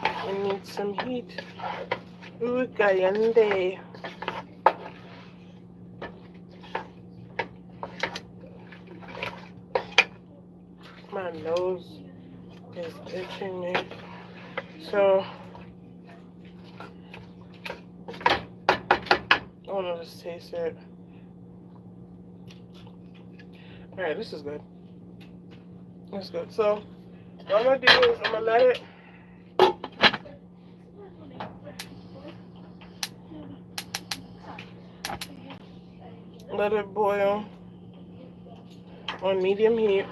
I need some heat. Ooh, caliente. My nose is itching me. So I want to just taste it. Alright, this is good. That's good. So what I'm going to do is I'm going to let it boil on medium heat.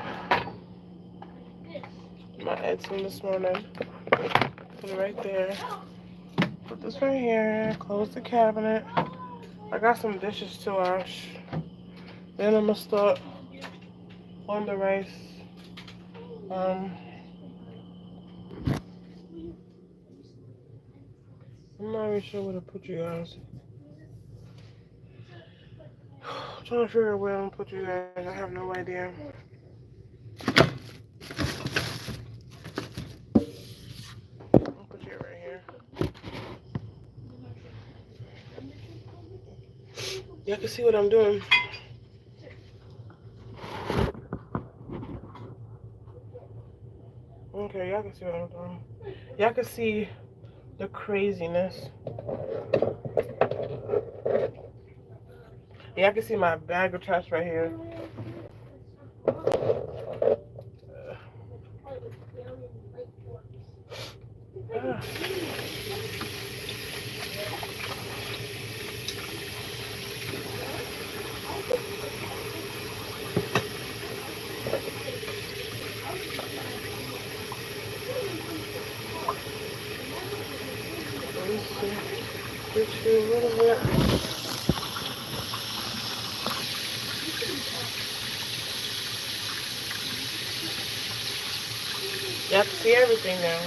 This. My eggs from this morning. Put it right there. Put this right here. Close the cabinet. I got some dishes to wash. Then I'm gonna start on the rice. I'm not really sure where to put you guys. I'm trying to figure out where I'm gonna put you guys. I have no idea. I'll put you right here. Y'all can see what I'm doing. Okay, y'all can see what I'm doing. Y'all can see the craziness. Y'all can see my bag of trash right here. Let me see. Get you a little bit. Y'all can see everything now.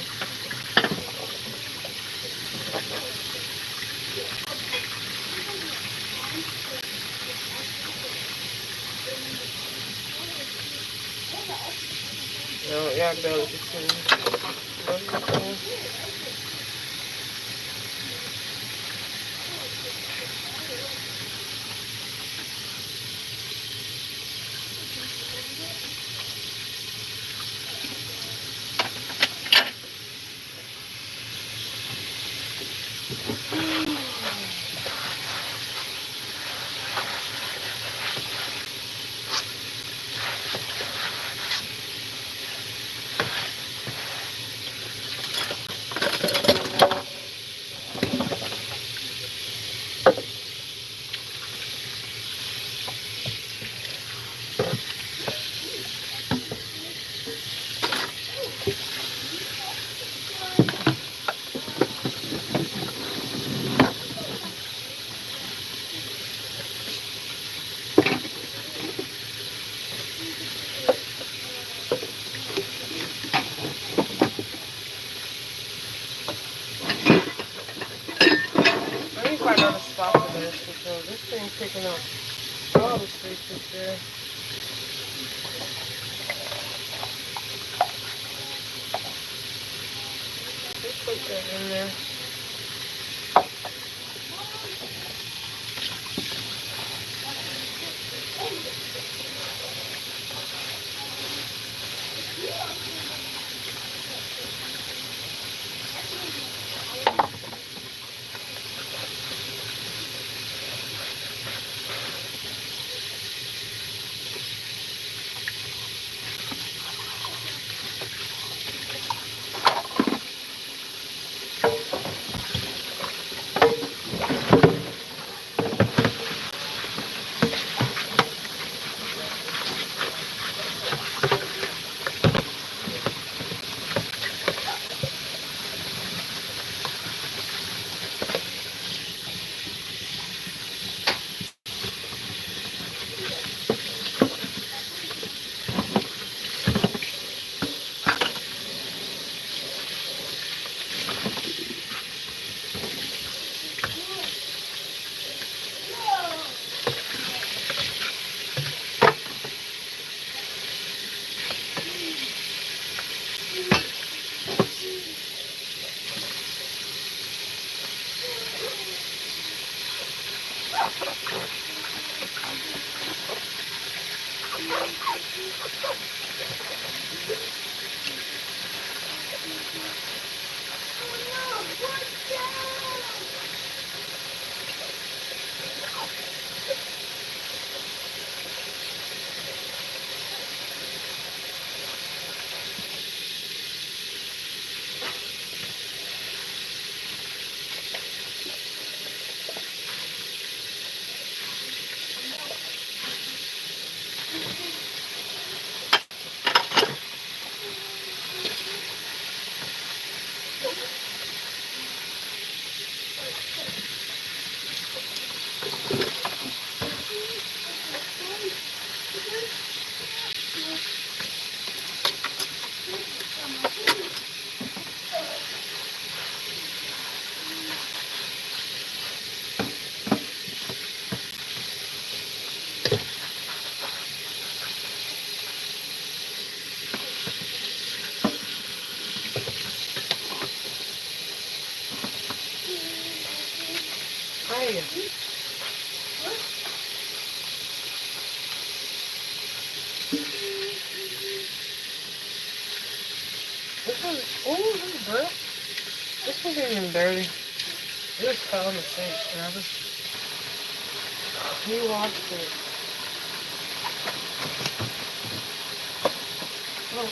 No, y'all barely can see. Let me find another spot for this because this thing's taking up all the space up there. Just put that in there. Hi. This one, oh, this is burnt. This one's even dirty. It just fell in the sink, and I just re-washed it. Oh.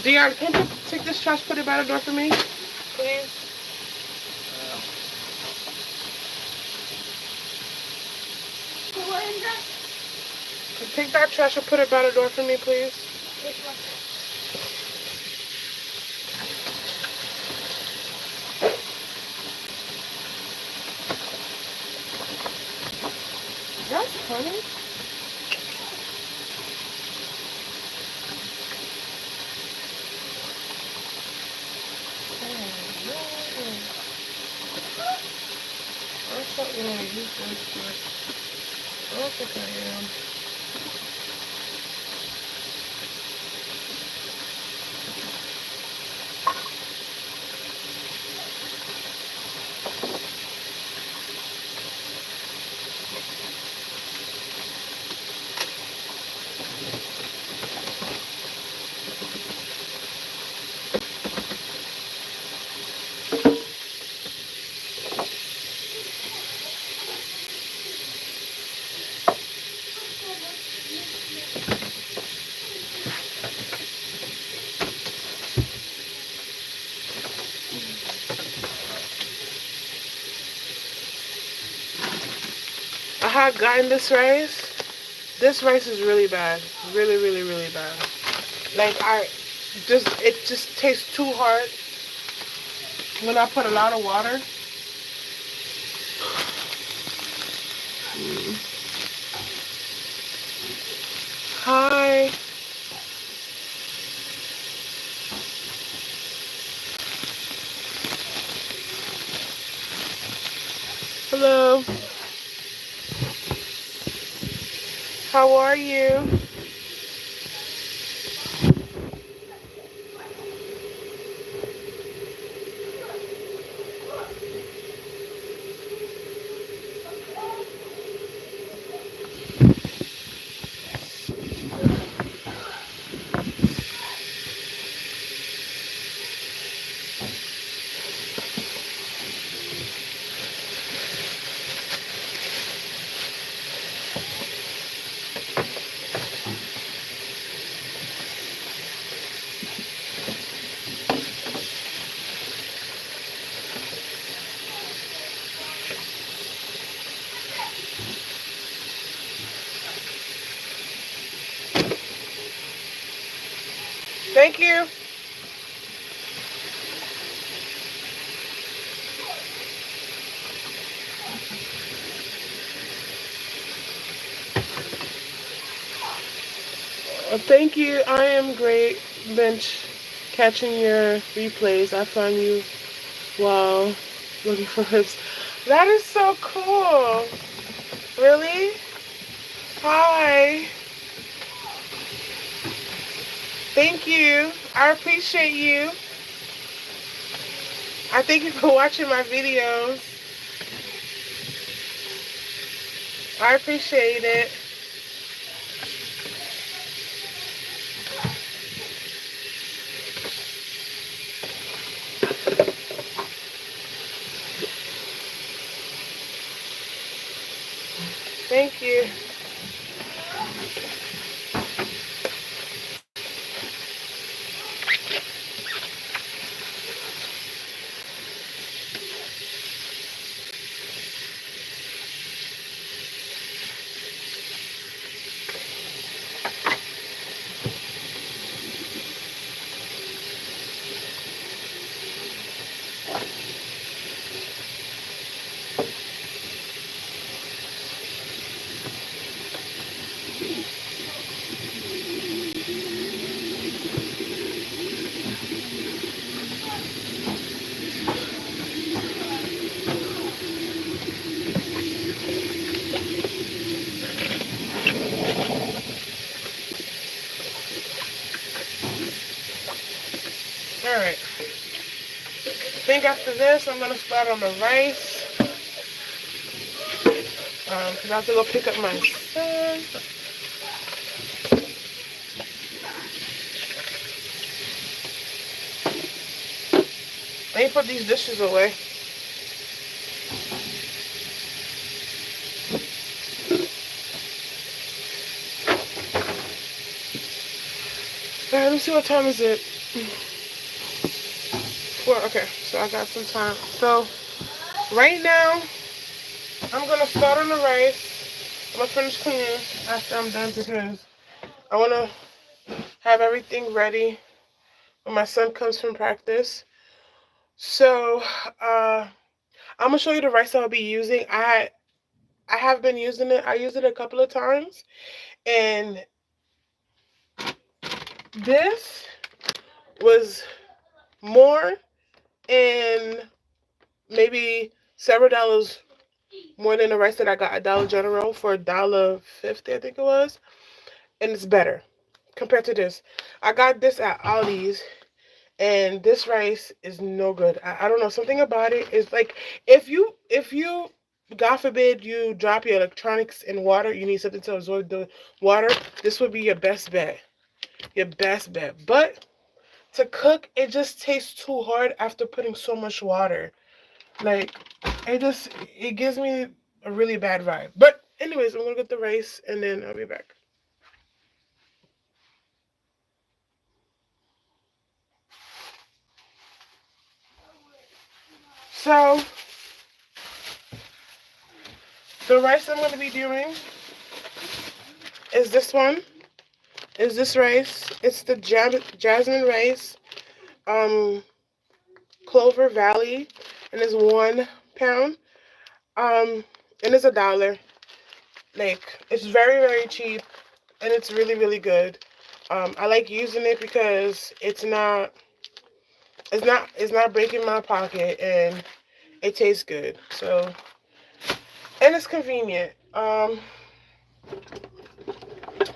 Dion, can you take this trash, put it by the door for me, please? What is that? Take that trash and put it by the door for me, please. That's funny. I thought you were going to use this, but I don't think I am. I had gotten this rice. This rice is really bad. Really, really, really bad. Like, it just tastes too hard when I put a lot of water. Hi. Hello. How are you? Thank you. Thank you. I am great, Bench, catching your replays. I find you while looking for hips. That is so cool. Really? Hi. Thank you. I appreciate you. I thank you for watching my videos. I appreciate it. Thank you. Alright. I think after this, I'm going to start on the rice. Because I have to go pick up my son. Let me put these dishes away. Alright, let me see what time is it. 4. Okay, so I got some time. So, right now, I'm going to start on the rice. I'm going to finish cleaning after I'm done because I want to have everything ready when my son comes from practice. So, I'm going to show you the rice I'll be using. I have been using it. I used it a couple of times. And this was more and maybe several dollars more than the rice that I got at Dollar General for $1.50, I think it was. And it's better compared to this. I got this at Aldi's, and this rice is no good. I don't know, something about it is like if you God forbid you drop your electronics in water, you need something to absorb the water, this would be your best bet. Your best bet. But to cook, it just tastes too hard after putting so much water. Like, it gives me a really bad vibe. But anyways, I'm gonna get the rice and then I'll be back. So the rice I'm gonna be doing is this one. Is this rice? It's the jasmine rice, Clover Valley, and it's 1 pound. And it's $1. Like, it's very, very cheap, and it's really, really good. I like using it because it's not breaking my pocket, and it tastes good. So, and it's convenient.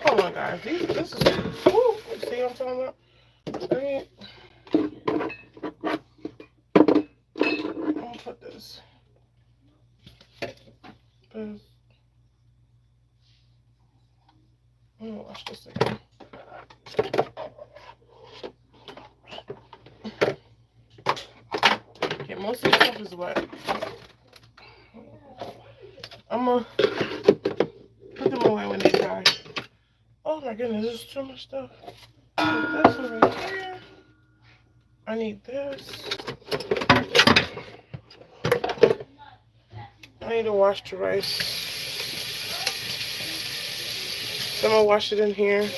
Hold on, guys. This is, ooh, see what I'm talking about? I'm gonna put this. I'm gonna wash this again. Okay, most of the stuff is wet. I'm gonna put them away when they dry. Oh my goodness, there's too much stuff. Put this over here. I need this. I need to wash the rice. So I'm gonna wash it in here.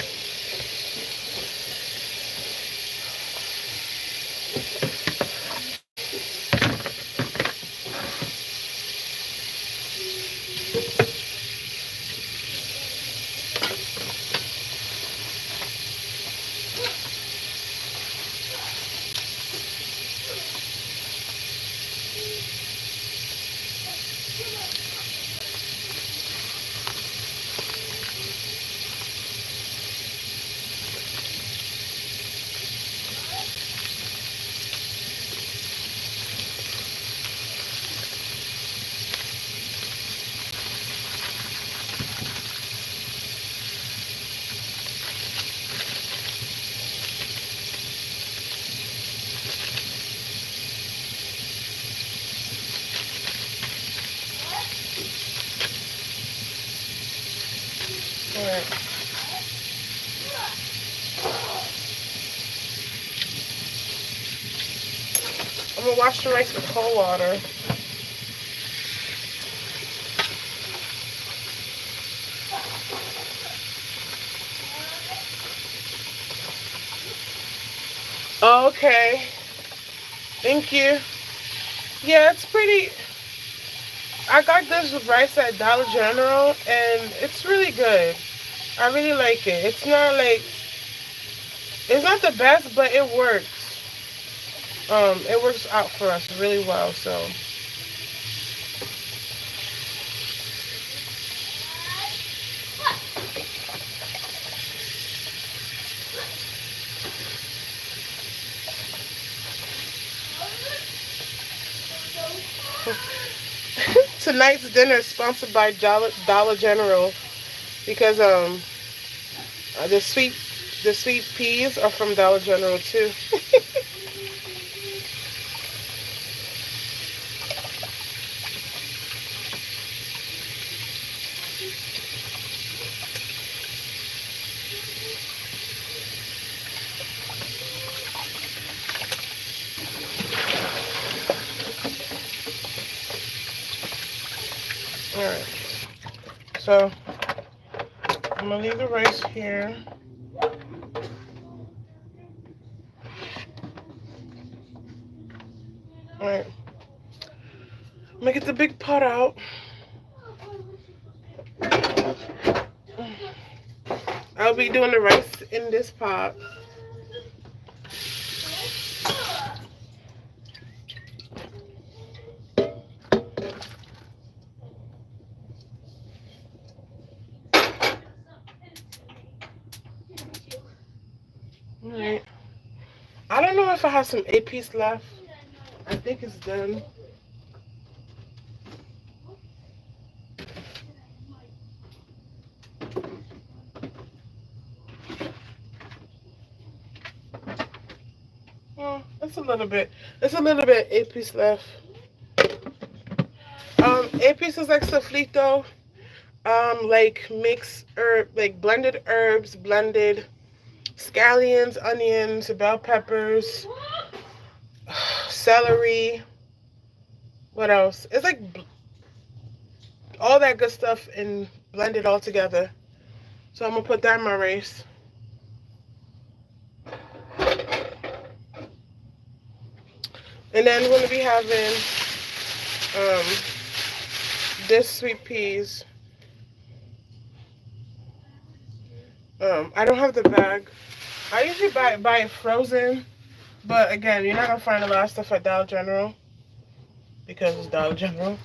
gonna wash the rice with cold water. Okay. Thank you. Yeah, it's pretty. I got this rice at Dollar General, and it's really good. I really like it. It's not the best, but it works. It works out for us really well. So, tonight's dinner is sponsored by Dollar General because uh, the sweet the sweet peas are from Dollar General too. All right. So I'm gonna leave the rice here. All right. I'm gonna get the big pot out. I'll be doing the rice in this pot. All right. I don't know if I have some A-piece left. I think it's done. Oh, it's a little bit. It's a little bit A-piece left. A-piece is like sofrito. Like mixed herb, like blended herbs, blended scallions, onions, bell peppers, celery. What else? It's like all that good stuff and blend it all together. So I'm gonna put that in my rice. And then we're gonna be having um, this sweet peas. I don't have the bag. I usually buy it frozen, but again, you're not gonna find a lot of stuff at Dollar General because it's Dollar General.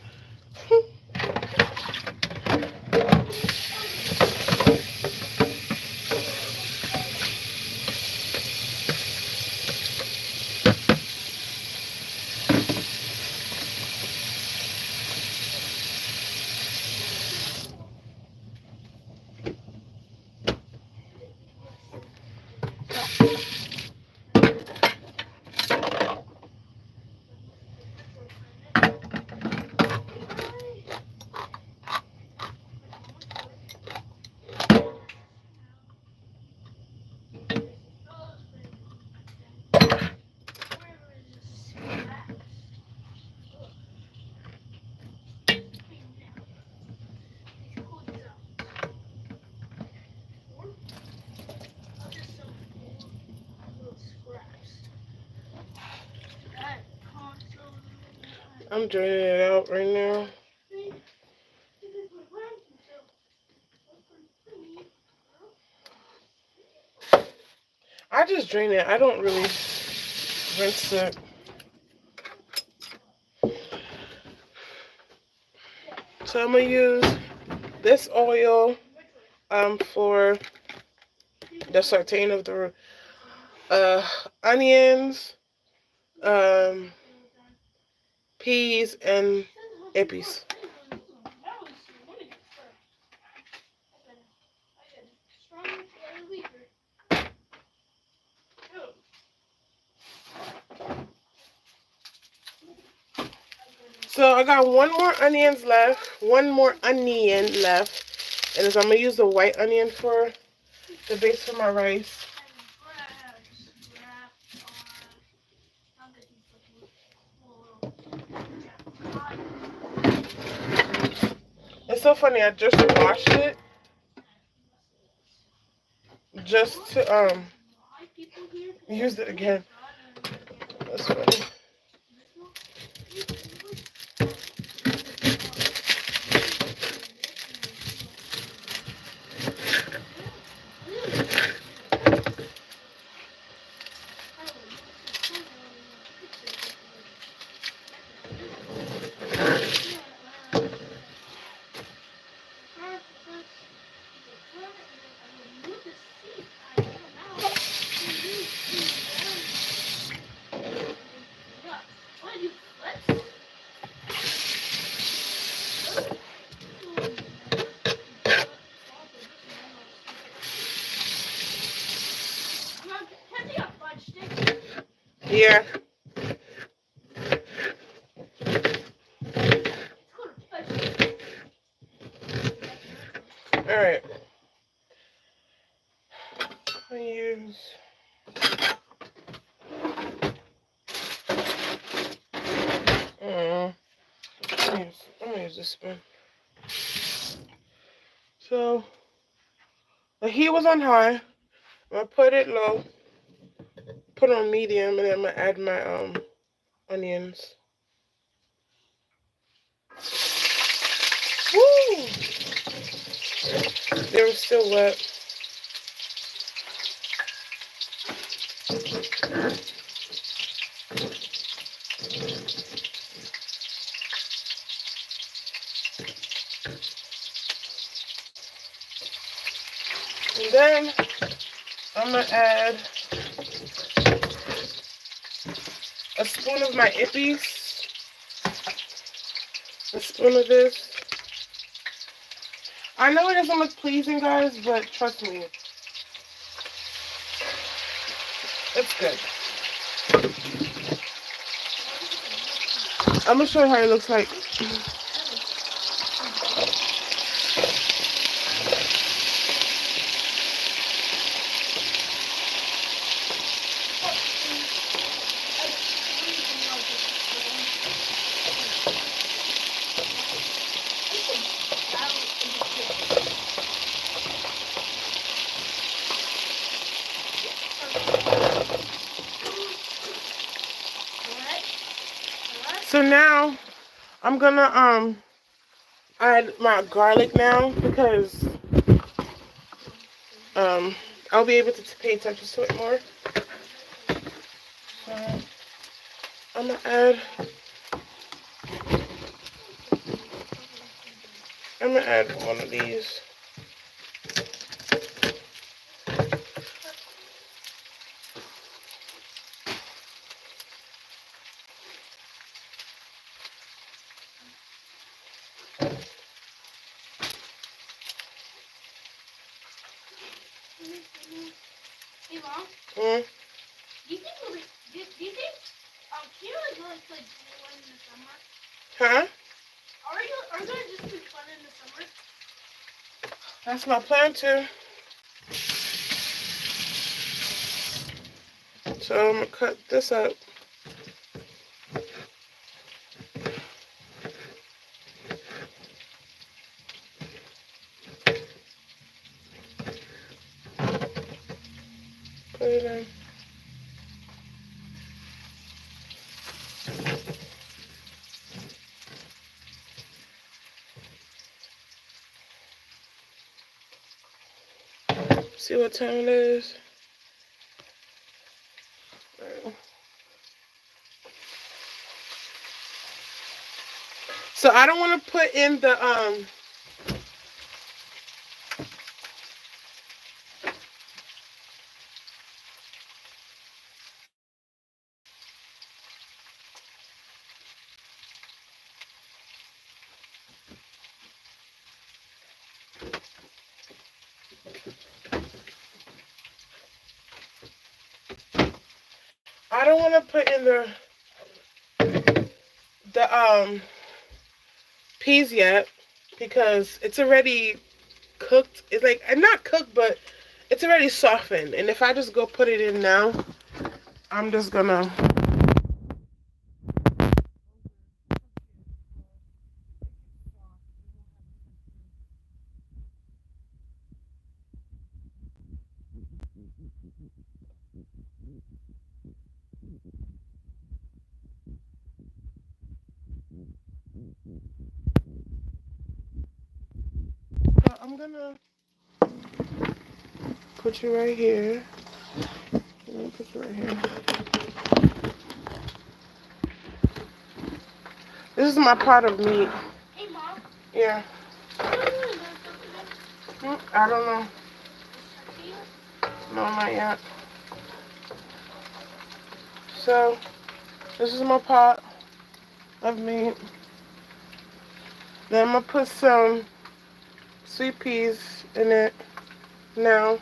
I'm draining it out right now. I just drain it. I don't really rinse it. So I'm gonna use this oil for the sauteing of the onions, peas, and epis. So I got one more onion left, and I'm gonna use the white onion for the base for my rice. It's so funny. I just washed it just to use it again. That's funny. Yeah. All right. I use. I'm gonna use this spoon. So the heat was on high. I'm gonna put it low. Put it on medium, and then I'm gonna add my onions. Woo! They were still wet. And then I'm gonna add a spoon of my Ippies. A spoon of this. I know it doesn't look pleasing, guys, but trust me, it's good. I'm gonna show you how it looks like. So now I'm gonna add my garlic now because I'll be able to pay attention to it more. So I'm gonna add one of these. Hey, Mom. Mm. Do you think Kira is going to play fun in the summer? Huh? Are you going to just do fun in the summer? That's my plan too. So I'm gonna cut this up. Put it in. See what time it is. So I don't want to put in the I don't want to put in the peas yet because it's already cooked. It's like not cooked, but it's already softened. And if I just go put it in now, I'm just gonna gonna put you right here. Let me put you right here. This is my pot of meat. Hey, Mom. Yeah. I don't know. No, not yet. So, this is my pot of meat. Then I'm going to put some sweet peas in it now.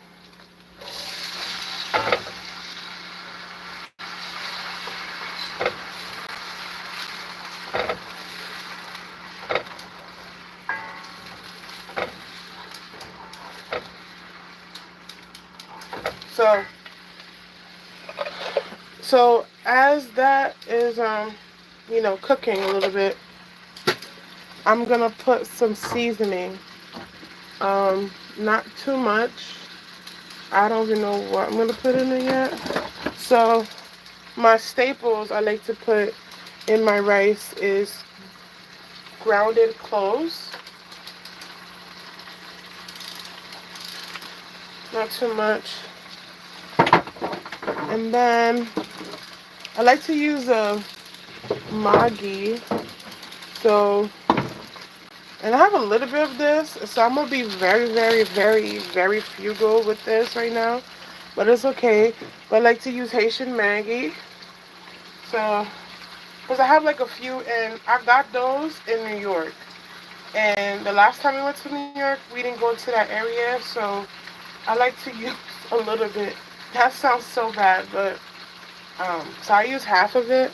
So as that is cooking a little bit, I'm gonna put some seasoning. Not too much. I don't even know what I'm gonna put in it yet. So my staples I like to put in my rice is grounded cloves. Not too much. And then I like to use a Maggi. So, and I have a little bit of this, so I'm going to be very, very, very, very frugal with this right now. But it's okay. But I like to use Haitian Maggi. So, because I have like a few, and I got those in New York. And the last time we went to New York, we didn't go to that area, so I like to use a little bit. That sounds so bad, but, so I use half of it.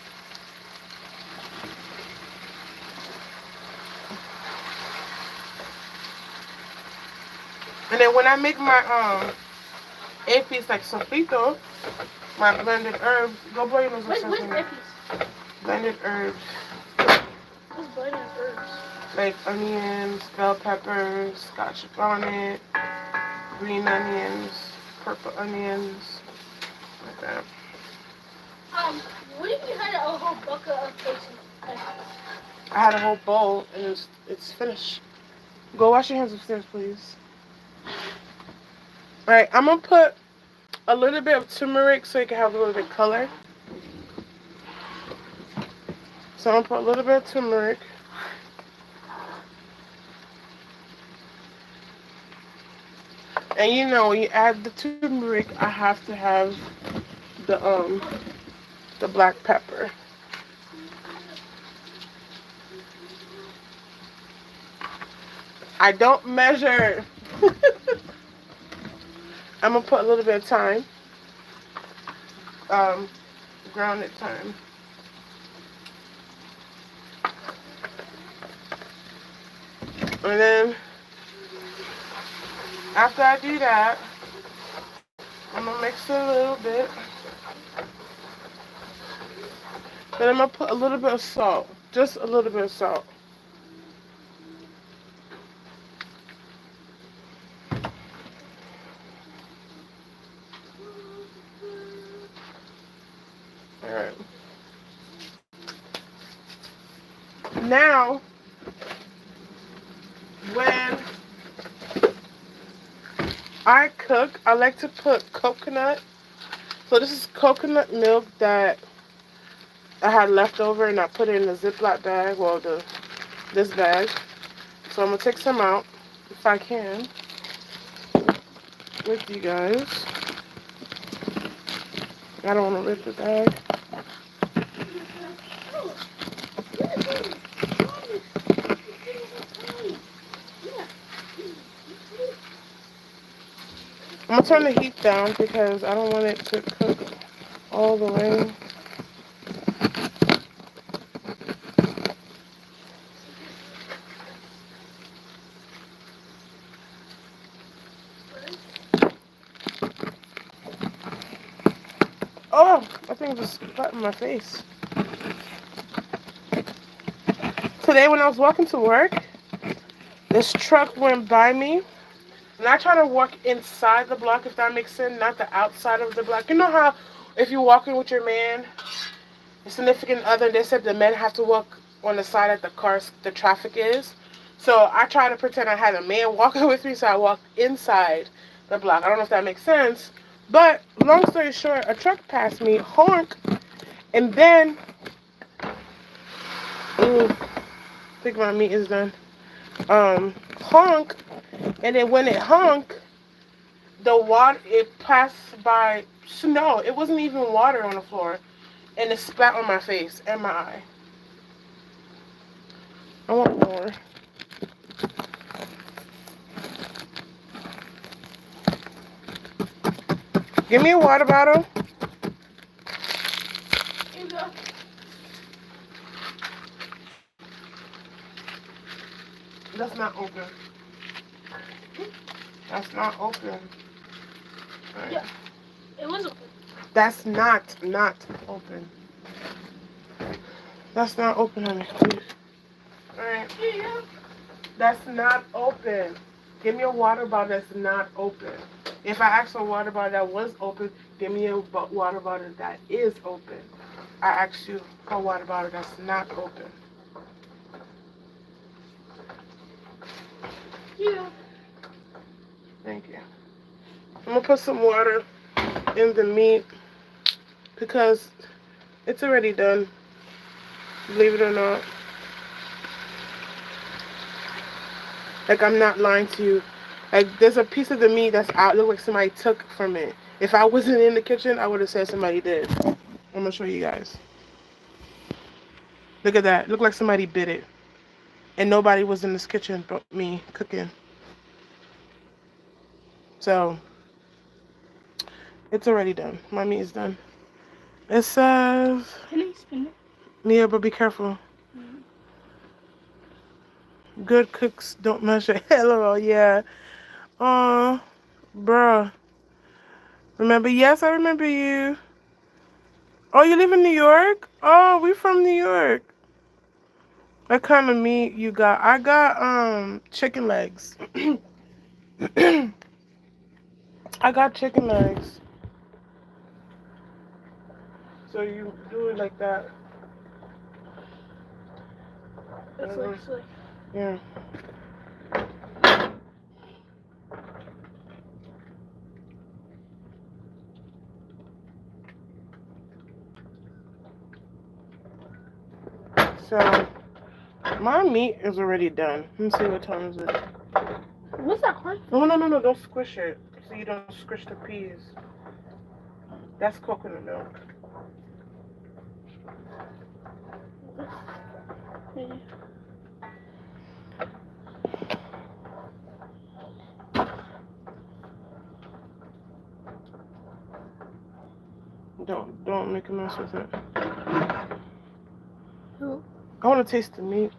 And then when I make my épices like sofrito, my blended herbs, go boy knows what's What is something. épices? Blended herbs, What's blended herbs? like onions, bell peppers, scotch bonnet, green onions, purple onions, like that. What if you had a whole bucket of places? I had a whole bowl and it's finished. Go wash your hands upstairs, please. Alright, I'm gonna put a little bit of turmeric so it can have a little bit of color. So I'm gonna put a little bit of turmeric. And you know, when you add the turmeric, I have to have the the black pepper. I don't measure. I'm gonna put a little bit of thyme. Grounded thyme. And then after I do that, I'm gonna mix it a little bit. Then I'm gonna put a little bit of salt. Just a little bit of salt. Alright. Now, when I cook, I like to put coconut. So this is coconut milk that I had left over and I put it in a Ziploc bag, well, this bag. So I'm going to take some out, if I can, with you guys. I don't want to rip the bag. I'm going to turn the heat down because I don't want it to cook all the way. Oh, I think it just cut in my face. Today when I was walking to work, this truck went by me. And I try to walk inside the block, if that makes sense, not the outside of the block. You know how if you're walking with your man, your significant other, they said the men have to walk on the side that the traffic is. So I tried to pretend I had a man walking with me, so I walked inside the block. I don't know if that makes sense. But long story short, a truck passed me, honk, and then I think my meat is done. Honk, and then when it honk, the water it passed by snow. It wasn't even water on the floor, and it spat on my face and my eye. I want more. Give me a water bottle. Here you go. That's not open. That's not open. Right. Yeah. It was open. That's not open. That's not open, honey. Please. Alright. Here you go. That's not open. Give me a water bottle that's not open. If I asked for a water bottle that was open, give me a water bottle that is open. I asked you for a water bottle that's not open. Yeah. Thank you. I'm gonna put some water in the meat because it's already done. Believe it or not. Like, I'm not lying to you. Like, there's a piece of the meat that's out. Look like somebody took from it. If I wasn't in the kitchen, I would have said somebody did. I'm gonna show you guys. Look at that. Look like somebody bit it. And nobody was in this kitchen but me cooking. So, it's already done. My meat is done. It says, Can I spin it? Mia, but be careful. Good cooks don't measure. LOL, yeah. Bruh. Remember? Yes, I remember you. Oh, you live in New York? Oh, we from New York. What kind of meat you got? I got chicken legs. I got chicken legs. So you do it like that. It's like. Yeah. So my meat is already done. Let me see what time is it. What's that hard? No, don't squish it. So you don't squish the peas. That's coconut milk. Don't make a mess with it. No. I want to taste the meat.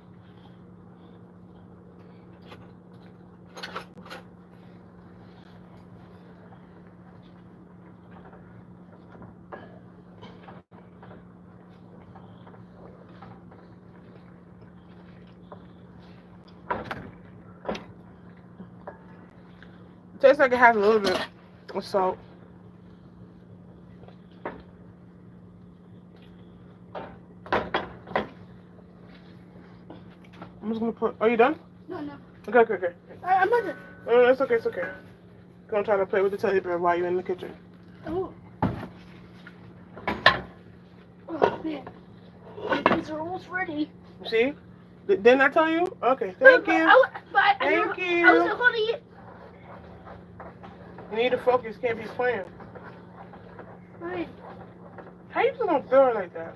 It tastes like it has a little bit of salt. I'm just gonna put. Are you done? No. Okay. I'm not done. No, it's okay. Gonna try to play with the teddy bear while you're in the kitchen. Oh. Oh man. These are almost ready. See? Didn't I tell you? Okay, thank you. Thank you. I was holding it. You need to focus. Can't be playing. Right. How you just gonna throw it like that?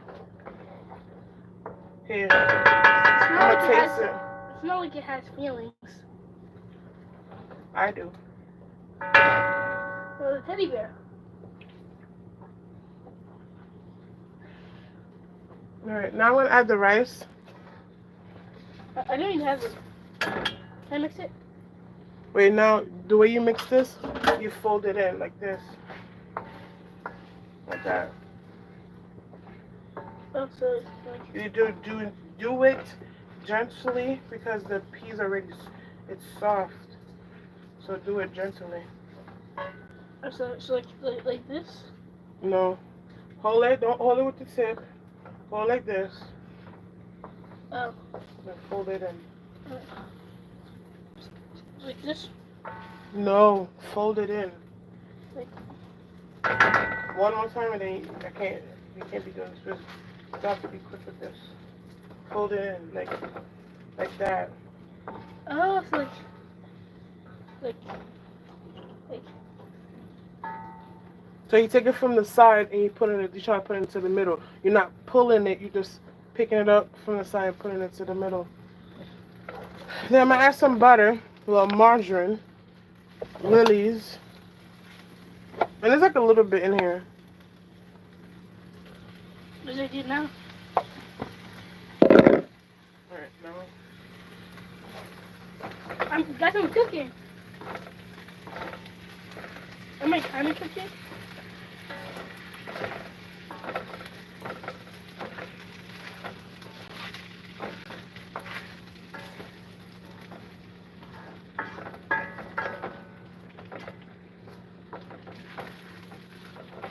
Here. It's I'm not gonna like it taste has. it. It's not like it has feelings. I do. Well, the teddy bear. Alright, now I'm gonna add the rice. I don't even have it. Can I mix it? Wait, now the way you mix this, you fold it in like this. Like that. Oh, so it's like. You do it gently because the peas already it's soft. So do it gently. Oh, so like this. No. Hold it, don't hold it with the tip. Hold like this. Oh. Then fold it in. Like this? No, fold it in. Like, One more time, and then I can't. You can't be doing this. You have to be quick with this. Fold it in like that. oh, so like, like, So you take it from the side and you put it. You try to put it into the middle. You're not pulling it. You're just picking it up from the side and putting it to the middle. Then I'm gonna add some butter, a little margarine, Lily's, and there's like a little bit in here. what did I do now? All right, now. I'm cooking. Am I kind of cooking?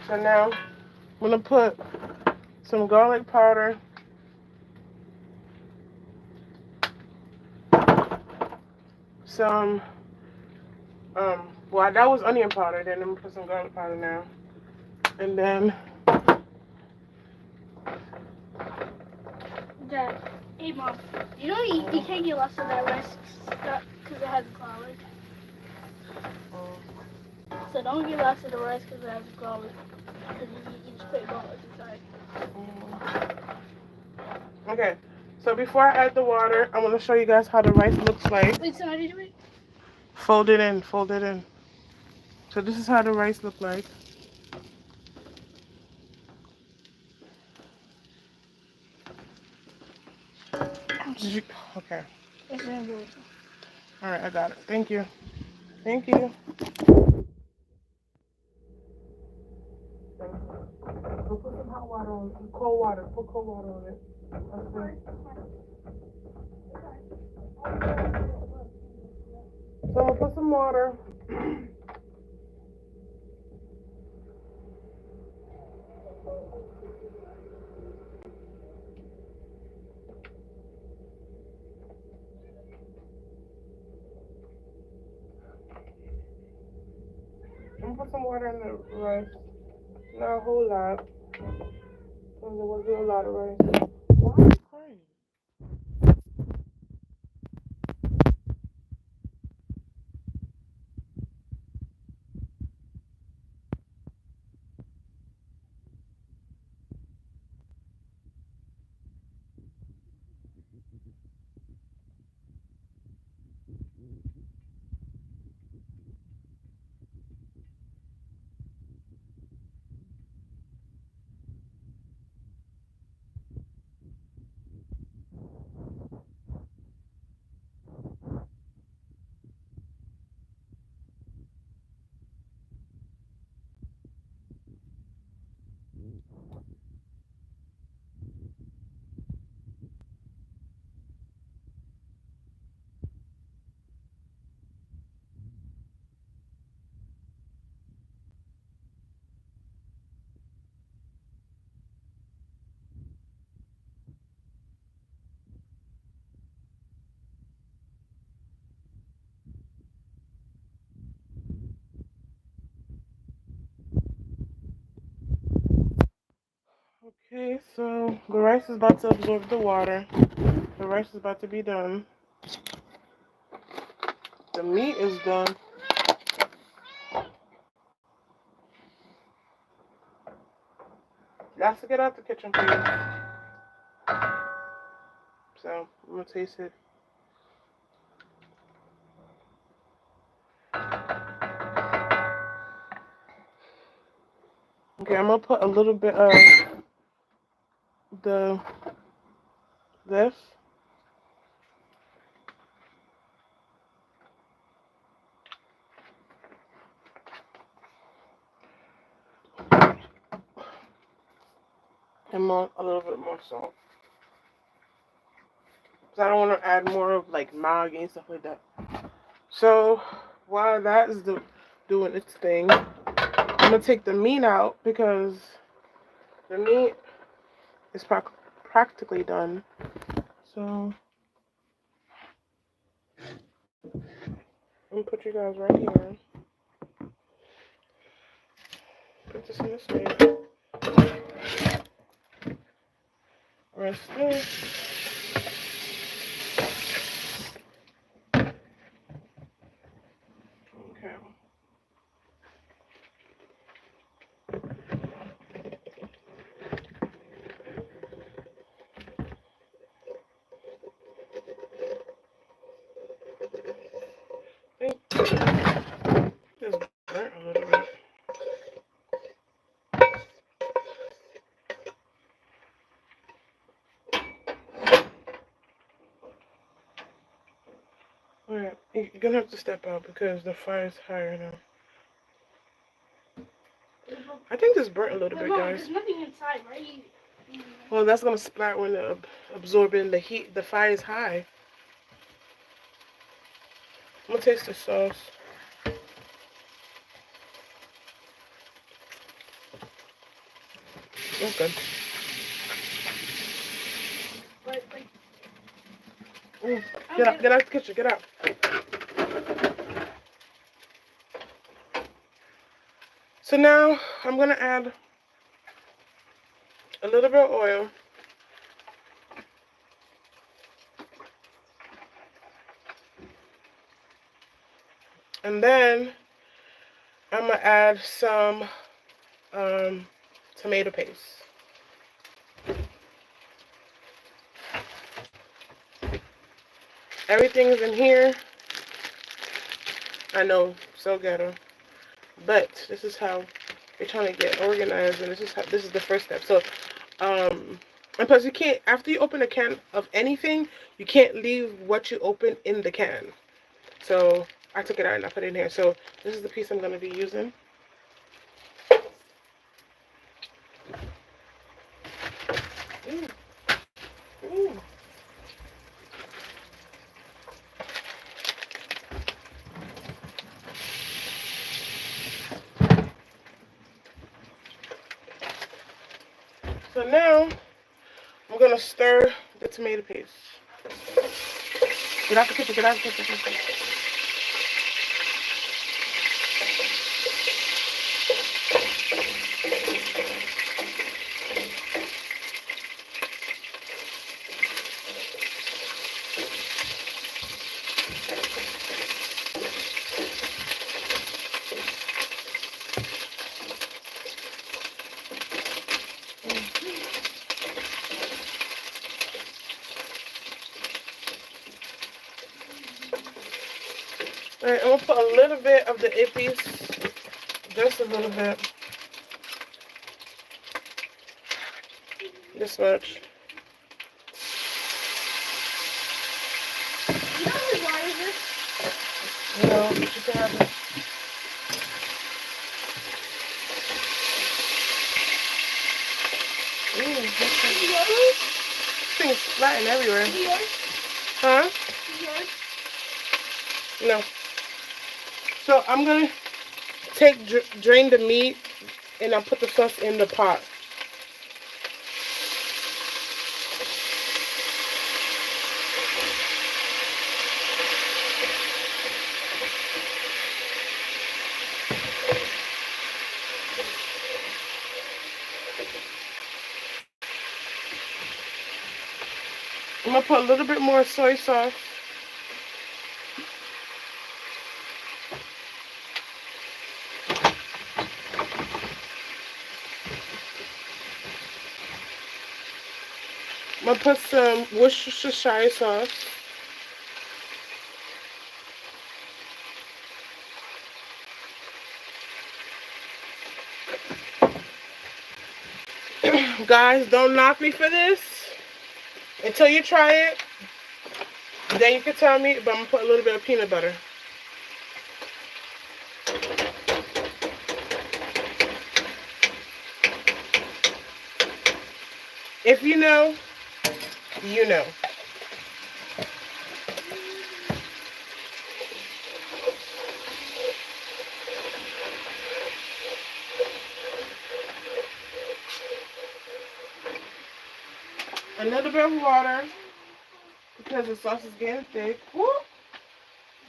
So now I'm gonna put some garlic powder, some well, that was onion powder. Then I'm gonna put some garlic powder now, and then Dad, hey mom, you know you can't get lost of that rice because it has garlic. So don't get lost of the rice because it has garlic. Because you just put garlic inside. okay. So before I add the water, I'm gonna show you guys how the rice looks like. Wait, so how do you do it? Fold it in, fold it in. So this is how the rice look like. Did you, okay. All right, I got it. Thank you. Thank you. We'll put some hot water on, cold water. Put cold water on it. Okay. So I'm gonna put some water. I'm gonna put some water in the rice. Not a whole lot. Because there wasn't a lot of rice. Why are you crying? Okay, so the rice is about to absorb the water. The rice is about to be done. The meat is done. Let's get out the kitchen, please. So I'm gonna taste it. Okay, I'm gonna put a little bit of this. And a little bit more salt. Because I don't want to add more of like Maggi and stuff like that. So while that is doing its thing, I'm going to take the meat out because the meat is practically done. So I'm gonna put you guys right here. Put this in this way. Rest this. Okay. Just burnt a little bit. Alright, you're gonna have to step out because the fire's higher now. I think this burnt a little bit, guys. There's nothing inside, right? Well, that's gonna splat when absorbing the heat. The fire is high. I'm gonna taste the sauce. Okay. Get out the kitchen, get out. So now I'm gonna add a little bit of oil. And then I'm gonna add some tomato paste. Everything's in here. I know, so ghetto. But this is how you're trying to get organized, and this is the first step. So, and plus you can't, after you open a can of anything, you can't leave what you open in the can. So I took it out and I put it in here. So this is the piece I'm gonna be using. Ooh. Ooh. So now I'm gonna stir the tomato paste. Get out the kitchen, get out the kitchen. Alright, I'm gonna put a little bit of the ippies, just a little bit. This much. You know whose water is this? No, you can have it. This thing's splatting everywhere. Is it yours? Huh? Is it yours? No. So I'm gonna drain the meat and I'll put the sauce in the pot. I'm gonna put a little bit more soy sauce. I'm gonna put some Worcestershire sauce. Guys, don't knock me for this until you try it. Then you can tell me, but I'm gonna put a little bit of peanut butter. If you know, you know. A little bit of water because the sauce is getting thick. Woo!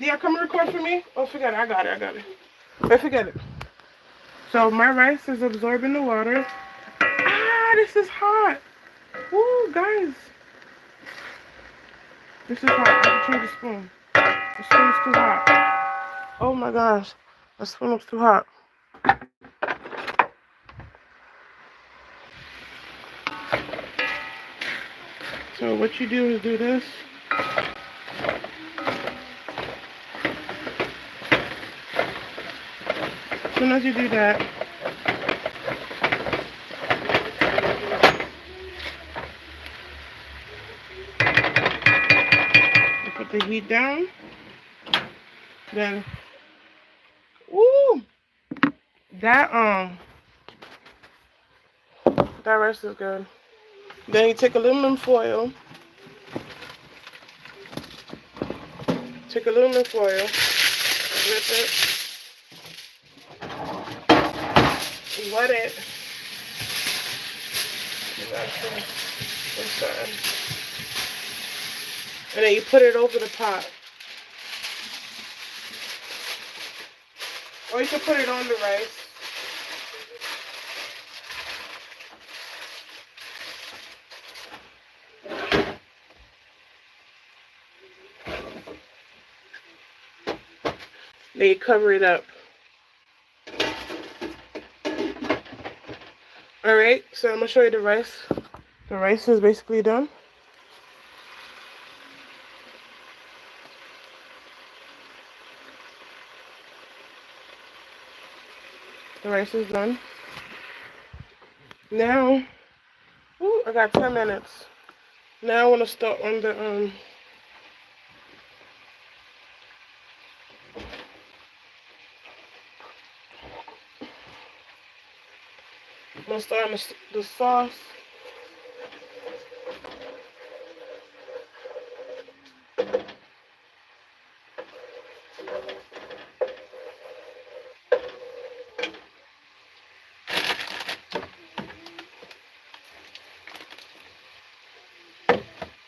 Yeah, come record for me. Oh, forget it. I got it. But forget it. So my rice is absorbing the water. Ah, this is hot. Woo, guys. This is hot. I have to change the spoon. The spoon's too hot. Oh my gosh. The spoon looks too hot. So what you do is do this. As soon as you do that, you put the heat down. Then, woo, that that rice is good. Then you take aluminum foil. Take aluminum foil, rip it, wet it. And then you put it over the pot. Or you can put it on the rice. Then you cover it up. Alright, so I'm going to show you the rice. The rice is basically done. The rice is done. Now, ooh, I got 10 minutes. Now I want to start on the I'm going to start on the sauce.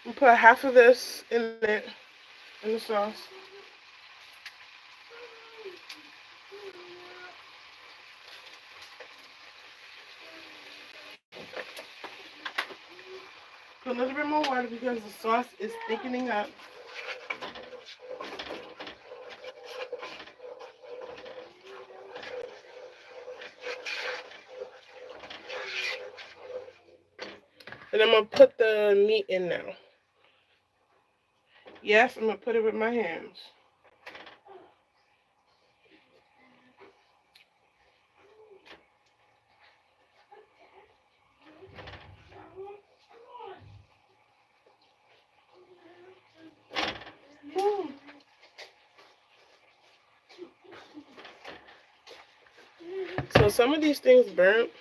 And put half of this in it, in the sauce. Put a little bit more water because the sauce is thickening up. And I'm going to put the meat in now. Yes, I'm going to put it with my hands. Woo. So some of these things burnt.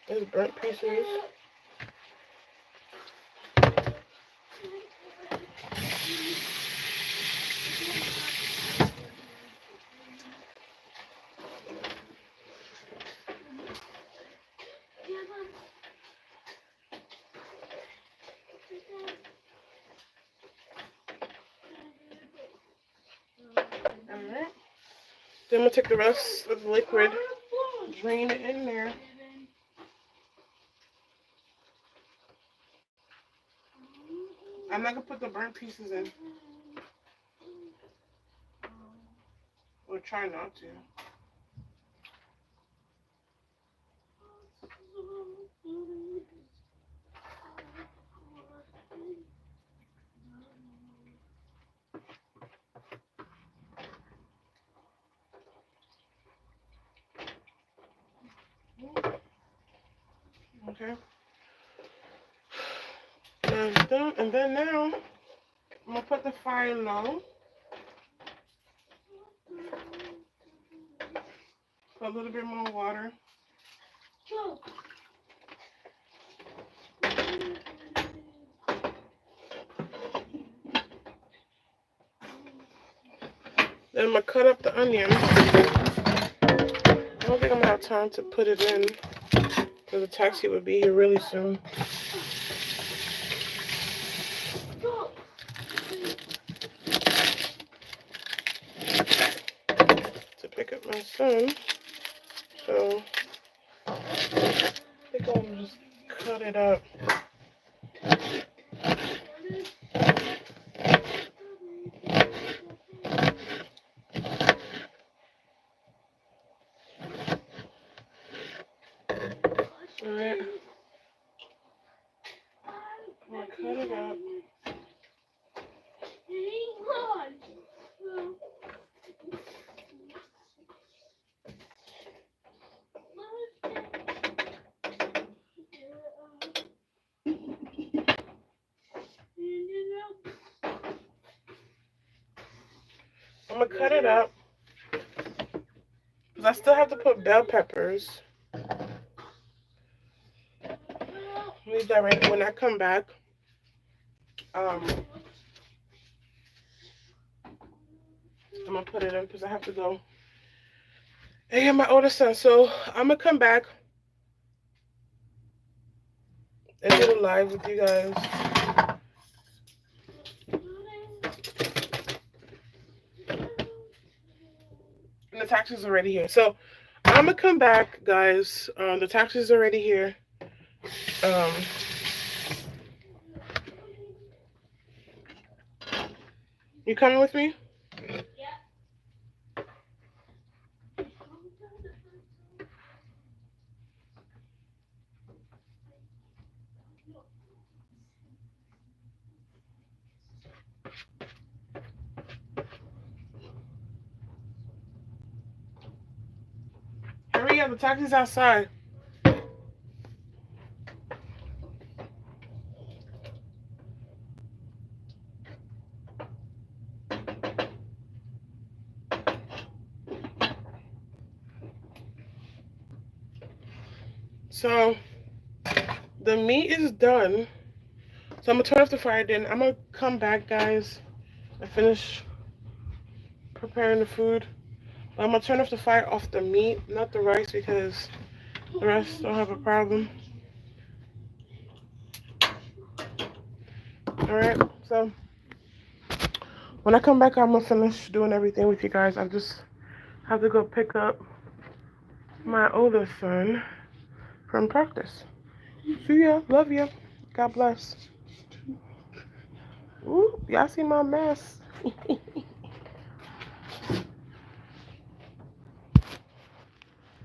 There's burnt pieces. Alright. Then I'm going to take the rest of the liquid, drain it in there. I'm not going to put the burnt pieces in. Or try not to. Okay. That's done. And then now, I'm going to put the fire low. Put a little bit more water. Then I'm going to cut up the onion. I don't think I'm going to have time to put it in because the taxi would be here really soon. son. So I think I'll just cut it up. Alright. I'm gonna cut it up. I'm gonna cut it up because I still have to put bell peppers. Leave that right when I come back. I'm gonna put it in because I have to go. Hey, my oldest son. So I'm gonna come back and do a live with you guys. And the taxi's already here. So I'm gonna come back, guys. The taxi's already here. You coming with me? Hurry up, the taxi's outside. So the meat is done. So I'm gonna turn off the fire then. I'm gonna come back, guys, and finish preparing the food. But I'm gonna turn off the fire off the meat, not the rice, because the rice don't have a problem. Alright, so when I come back, I'm gonna finish doing everything with you guys. I just have to go pick up my oldest son from practice. See ya, love ya, God bless. Ooh, y'all see my mess.